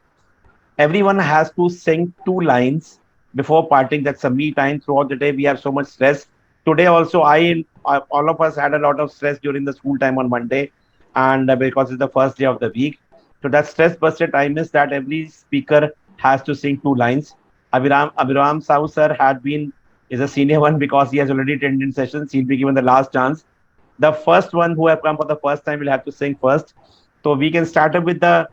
Speaker 1: Everyone has to sing two lines before parting. That's a me time. Throughout the day we have so much stress. Today also, all of us had a lot of stress during the school time on Monday, and because it's the first day of the week. So that stress buster time is that every speaker has to sing two lines. Abhiram Sahu sir had been is a senior one, because he has already attended sessions. He'll be given the last chance. The first one who have come for the first time will have to sing first. So we can start up with the,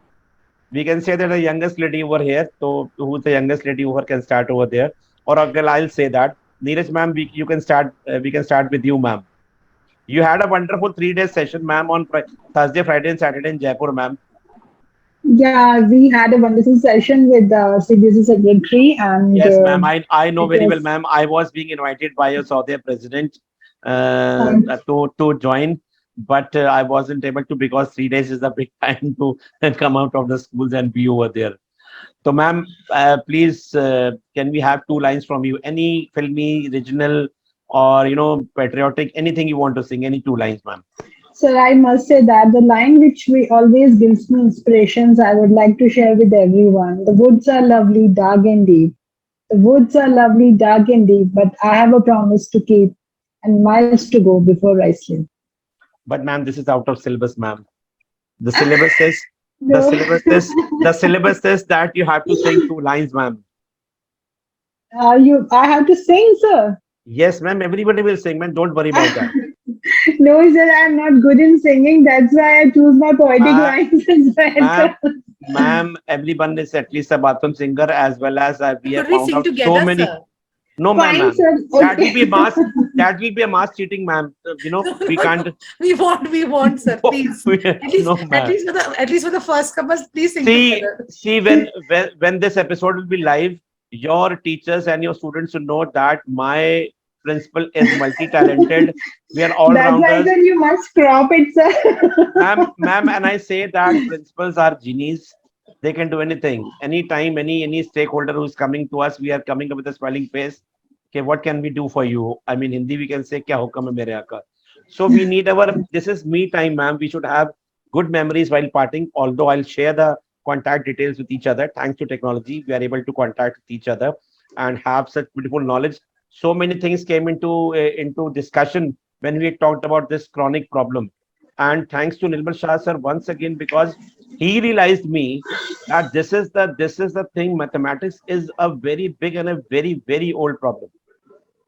Speaker 1: we can say that the youngest lady over here. So who's the youngest lady over can start over there? Or uncle, I'll say that. Neeraj ma'am, you can start. We can start with you, ma'am. You had a wonderful 3 day session, ma'am, on Thursday, Friday, and Saturday in Jaipur, ma'am.
Speaker 5: Yeah, we had a wonderful session with the CBSE secretary, and
Speaker 1: Yes, ma'am. I know
Speaker 5: it
Speaker 1: very well,
Speaker 5: was
Speaker 1: ma'am. I was being invited by your Saudi president,
Speaker 5: um,
Speaker 1: to join, but I wasn't able to, because 3 days is a big time to come out of the schools and be over there. So, ma'am, please, can we have two lines from you? Any filmy, regional, or patriotic, anything you want to sing? Any two lines, ma'am?
Speaker 5: so I must say that the line which we always gives me inspirations, I would like to share with everyone. The woods are lovely, dark and deep. The woods are lovely, dark and deep, but I have a promise to keep and miles to go before I sleep.
Speaker 1: But, ma'am, this is out of syllabus, ma'am. The syllabus says, the
Speaker 5: No.
Speaker 1: syllabus says, the syllabus says that you have to sing two lines, ma'am.
Speaker 5: I have to sing, sir.
Speaker 1: Yes, ma'am. Everybody will sing, ma'am. Don't worry about that.
Speaker 5: No, sir, I'm not good in singing. That's why I choose my poetic
Speaker 1: Ma
Speaker 5: lines instead.
Speaker 1: Ma'am, ma'am, everyone is at least a bathroom singer, as well as we have
Speaker 4: Could we
Speaker 1: found
Speaker 4: sing
Speaker 1: out so
Speaker 4: together,
Speaker 1: many.
Speaker 4: sir?
Speaker 1: No, ma'am,
Speaker 5: Fine,
Speaker 1: ma'am.
Speaker 5: sir.
Speaker 1: That will
Speaker 5: Okay.
Speaker 1: be a mass. That will be a mass cheating, ma'am.
Speaker 4: No,
Speaker 1: We
Speaker 4: no,
Speaker 1: can't.
Speaker 4: no. We want, sir. Please,
Speaker 1: No, ma'am.
Speaker 4: at least for the first couple, please sing
Speaker 1: See,
Speaker 4: together.
Speaker 1: see, when this episode will be live, your teachers and your students should know that my principal is multi-talented. We are all
Speaker 5: That's why,
Speaker 1: rounders.
Speaker 5: sir, you must crop it, sir.
Speaker 1: Ma'am, and I say that principals are genies. They can do anything, anytime, any stakeholder who's coming to us, we are coming up with a smiling face. Okay, what can we do for you? I mean, Hindi we can say, "Kya hukam hai mere aaka?" So we need our. This is me time, ma'am. We should have good memories while parting. Although I'll share the contact details with each other. Thanks to technology, we are able to contact with each other and have such beautiful knowledge. So many things came into discussion when we talked about this chronic problem. And thanks to Nirmal Shah sir once again, because he realized me that this is the thing. Mathematics is a very big and a very old problem.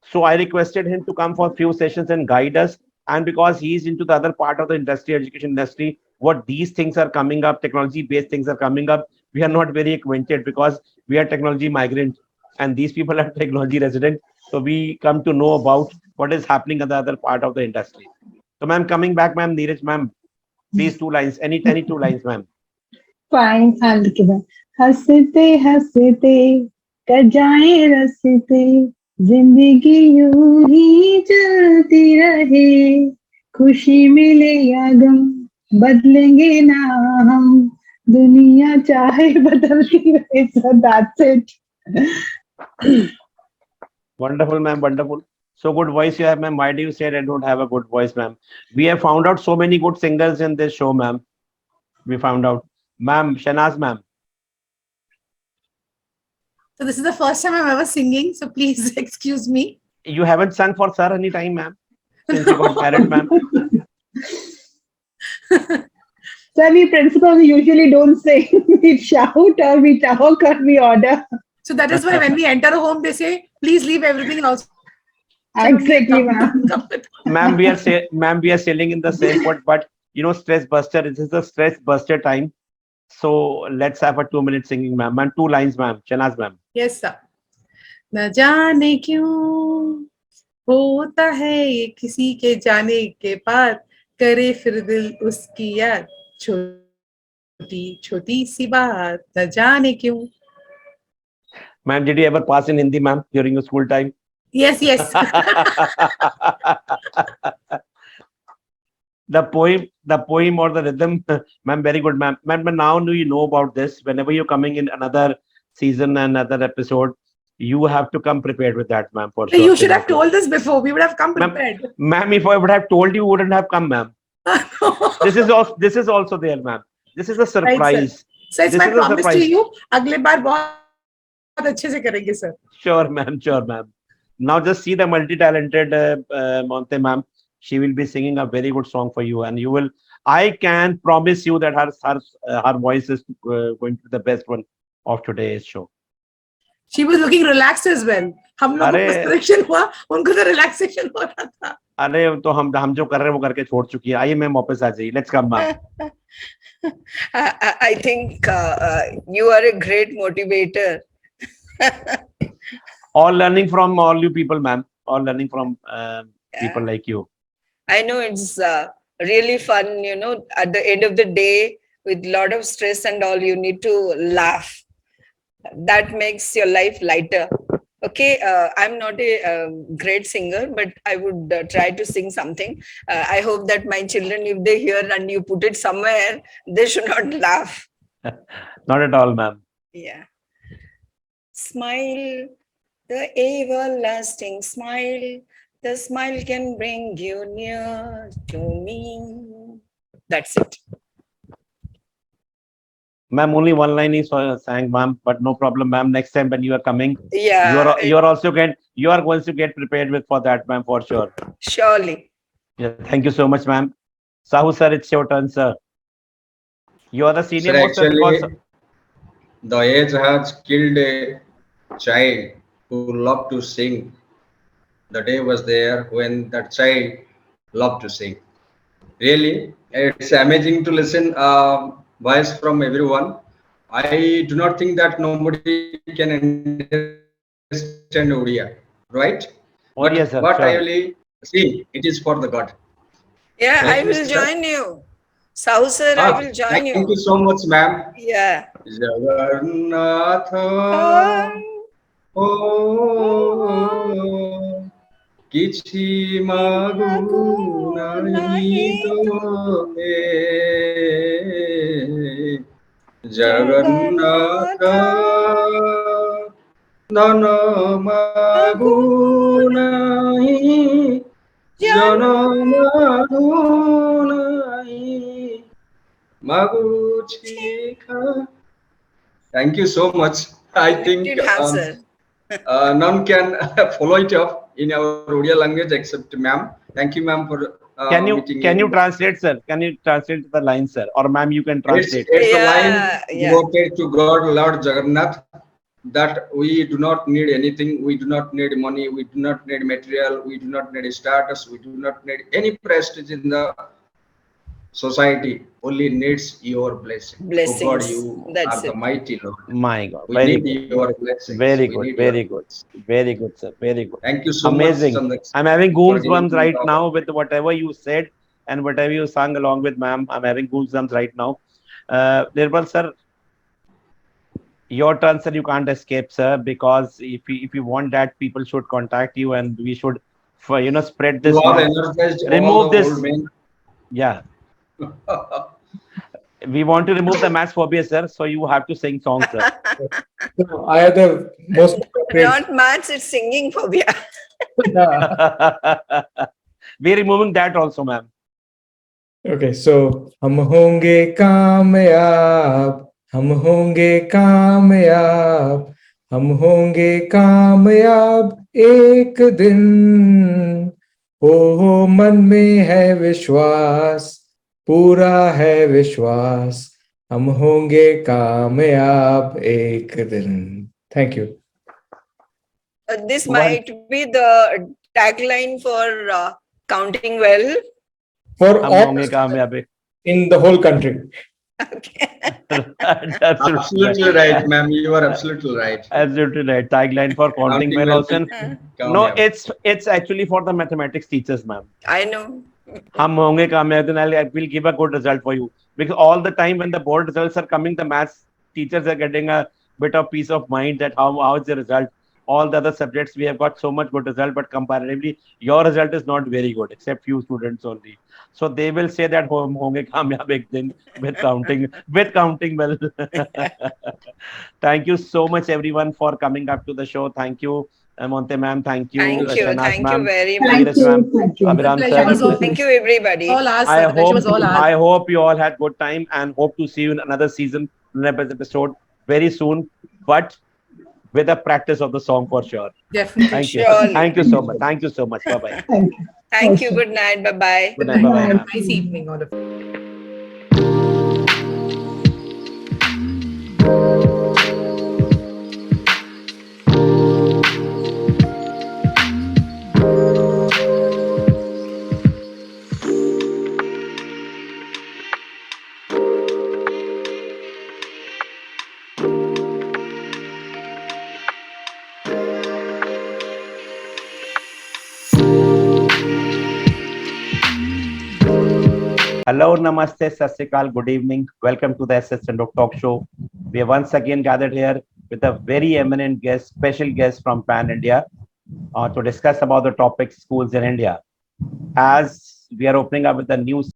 Speaker 1: So I requested him to come for a few sessions and guide us. And because he's into the other part of the industry, education industry, what these things are coming up, technology-based things are coming up, we are not very acquainted, because we are technology migrant and these people are technology resident. So we come to know about what is happening at the other part of the industry. So, ma'am, coming back, ma'am, Neeraj, ma'am, please two lines, any two lines, ma'am.
Speaker 5: Fine, I'll give it. हंसते हंसते cut जाए रस्ते जिंदगी यूं ही चलती रहे खुशी मिले या गम बदलेंगे ना हम दुनिया चाहे बदलती रहे so that's it.
Speaker 1: Wonderful, ma'am, wonderful. So good voice you have, ma'am. Why do you say I don't have a good voice, ma'am? We have found out so many good singers in this show, ma'am. We found out. Ma'am, Shanaz, ma'am.
Speaker 4: So this is the first time I'm ever singing. So please excuse me.
Speaker 1: You haven't sung for sir any time, ma'am, since you got married, ma'am.
Speaker 5: So we principals usually don't say we shout or we talk or we order.
Speaker 4: So that is why when we enter a home, they say, please leave everything outside only and
Speaker 5: Exactly,
Speaker 4: come,
Speaker 5: ma'am.
Speaker 4: come with us.
Speaker 1: Ma'am, we are sailing in the same boat, but stress buster. This is a stress buster time. So let's have a 2 minute singing, ma'am. Ma'am, two lines, ma'am. Shanaz, ma'am.
Speaker 4: Yes, sir. न जाने क्यों होता है ये किसी के जाने के बाद, करे फिर दिल उसकी याद, छोटी छोटी सी बात, न जाने क्यों.
Speaker 1: Ma'am, did you ever pass in Hindi, ma'am, during your school time?
Speaker 4: Yes, yes.
Speaker 1: The poem or the rhythm, ma'am, very good, ma'am. Ma'am, but now do you know about this? Whenever you're coming in another season and another episode, you have to come prepared with that, ma'am, for sure.
Speaker 4: You should have told us before. We would have come prepared.
Speaker 1: Ma'am, if I would have told you, wouldn't have come, ma'am. This is also there, ma'am. This is a surprise.
Speaker 4: Right, sir. So it's
Speaker 1: This
Speaker 4: my
Speaker 1: is a
Speaker 4: promise to
Speaker 1: surprise.
Speaker 4: you. अगले बार बहुत अच्छे से करेंगे, sir.
Speaker 1: Sure, ma'am. Sure, ma'am. Now just see the multi-talented Monte, ma'am. She will be singing a very good song for you, and you will. I can promise you that her voice is going to be the best one of today's show.
Speaker 4: She was looking relaxed as well. हम लोगों को
Speaker 1: अरे
Speaker 4: selection हुआ, उनको तो relaxation हो रहा था.
Speaker 1: अरे तो हम जो कर रहे हैं वो करके छोड़ चुकी है. आइए मैम वापस आ जाइए. Let's come, ma'am.
Speaker 2: I think you are a great motivator.
Speaker 1: All learning from all you people, ma'am. All learning from people like you.
Speaker 2: I know it's really fun, at the end of the day, with a lot of stress and all, you need to laugh. That makes your life lighter. Okay, I'm not a great singer, but I would try to sing something. I hope that my children, if they hear and you put it somewhere, they should not laugh.
Speaker 1: Not at all, ma'am.
Speaker 2: Yeah. Smile, the everlasting smile. The smile can bring you near to me. That's it.
Speaker 1: Ma'am, only one line is sang, ma'am, but no problem, ma'am. Next time when you are coming,
Speaker 2: Yeah.
Speaker 1: you are going to get prepared with for that, ma'am, for sure.
Speaker 2: Surely.
Speaker 1: Yeah, thank you so much, ma'am. Sahu sir, it's your turn, sir. You are the senior
Speaker 6: Sir,
Speaker 1: most, sir,
Speaker 6: actually,
Speaker 1: because
Speaker 6: the age has killed a child who loved to sing. The day was there when that child loved to sing. Really, it's amazing to listen voice from everyone. I do not think that nobody can understand Odia, right? But
Speaker 1: oh yes,
Speaker 6: what
Speaker 1: sir,
Speaker 6: I
Speaker 1: sure.
Speaker 6: really sing, it is for the God.
Speaker 2: Yeah,
Speaker 6: Right,
Speaker 2: I will
Speaker 6: Mr. Sir?
Speaker 2: join you. Sahu sir, I will join
Speaker 6: Thank
Speaker 2: you.
Speaker 6: you so much, ma'am.
Speaker 2: Yeah.
Speaker 6: Jagannatha, oh, किछि मागू नहीं तोहे जगन्नाथ धन मागू नहीं जनम मागू नहीं मागू छिखा. Thank you so much. I think
Speaker 2: Did answer.
Speaker 6: none can follow it up in our Odia language except ma'am. Thank you, ma'am, for meeting
Speaker 1: Can you
Speaker 6: me.
Speaker 1: translate, sir? Can you translate the line, sir? Or ma'am, you can translate.
Speaker 6: It's a line
Speaker 2: Yeah.
Speaker 6: devoted to God, Lord Jagannath, that we do not need anything. We do not need money. We do not need material. We do not need status. We do not need any prestige in the society. Only needs your blessing. Oh God,
Speaker 2: Blessings.
Speaker 6: you
Speaker 2: That's
Speaker 6: are the
Speaker 2: it.
Speaker 6: mighty Lord.
Speaker 1: My God,
Speaker 6: We
Speaker 1: very
Speaker 6: need
Speaker 1: good.
Speaker 6: your blessings.
Speaker 1: Very
Speaker 6: We
Speaker 1: good,
Speaker 6: need
Speaker 1: very
Speaker 6: your
Speaker 1: good,
Speaker 6: blessings.
Speaker 1: very good, sir. Very good.
Speaker 6: Thank you so
Speaker 1: Amazing.
Speaker 6: much, Chandhok,
Speaker 1: I'm having
Speaker 6: for giving
Speaker 1: goosebumps
Speaker 6: me
Speaker 1: right
Speaker 6: the
Speaker 1: now with whatever you said and whatever you sang along with, ma'am. I'm having goosebumps right now. Nirbal, sir, your turn, sir. You can't escape, sir, because if you want that, people should contact you, and we should, spread
Speaker 6: You
Speaker 1: this
Speaker 6: have
Speaker 1: mass.
Speaker 6: energized all the
Speaker 1: Remove
Speaker 6: old
Speaker 1: this.
Speaker 6: men.
Speaker 1: Yeah, we want to remove the mass phobia, sir. So you have to sing songs, sir.
Speaker 7: So I have the most appropriate.
Speaker 2: Not maths, it's singing phobia.
Speaker 1: We're removing that also, ma'am.
Speaker 7: Okay, so हम होंगे कामयाब, हम होंगे कामयाब, हम होंगे कामयाब एक दिन. हो मन में है विश्वास, पूरा है विश्वास हम होंगे कामयाब एक दिन. Thank you.
Speaker 2: This
Speaker 1: One,
Speaker 2: might be the tagline for counting well.
Speaker 7: For
Speaker 1: हम
Speaker 7: all
Speaker 1: होंगे कामयाब.
Speaker 7: in the whole country.
Speaker 2: Okay.
Speaker 1: Absolutely
Speaker 6: Absolutely right,
Speaker 1: right.
Speaker 6: ma'am. You are absolutely right.
Speaker 1: Absolutely right. Tagline for counting
Speaker 6: Counting
Speaker 1: well
Speaker 6: well,
Speaker 1: also. No,
Speaker 6: कामयाब.
Speaker 1: it's actually for the mathematics teachers, ma'am.
Speaker 2: I know.
Speaker 1: हम होंगे कामयाब, then I will give a good result for you. Because all the time when the board results are coming, the maths teachers are getting a bit of peace of mind that how is the result. All the other subjects we have got so much good result, but comparatively your result is not very good, except few students only. So they will say that hum honge kamyab ek din with counting well. Thank you so much everyone for coming up to the show. Thank you, Monte ma'am. Thank you,
Speaker 2: Thank you.
Speaker 1: Shahnaz
Speaker 2: Thank you
Speaker 1: ma'am,
Speaker 2: very
Speaker 5: Thank
Speaker 1: Neeraj
Speaker 2: much.
Speaker 1: ma'am,
Speaker 5: you. Thank you.
Speaker 4: The
Speaker 1: Abhiram
Speaker 4: pleasure
Speaker 1: sir.
Speaker 4: was
Speaker 2: Thank you, everybody.
Speaker 4: all ours,
Speaker 1: I
Speaker 4: sir. The pleasure
Speaker 1: hope
Speaker 4: was all ours.
Speaker 1: I hope you all had good time and hope to see you in another season, another episode very soon, but with a practice of the song for sure.
Speaker 4: Definitely.
Speaker 1: Thank you.
Speaker 2: Surely.
Speaker 1: Thank you so much. Thank you so much. Bye bye.
Speaker 5: Thank you.
Speaker 2: Thank you.
Speaker 5: Okay.
Speaker 2: Good night. Bye bye.
Speaker 1: Good
Speaker 4: Good
Speaker 1: night.
Speaker 4: night.
Speaker 1: Bye bye,
Speaker 5: Bye.
Speaker 1: ma'am.
Speaker 4: Nice evening, all of you.
Speaker 1: Hello, namaste, sat sri akal, good evening. Welcome to the S.S. Chandhok Talk Show. We are once again gathered here with a very eminent guest, special guest from Pan India, to discuss about the topic schools in India. As we are opening up with a new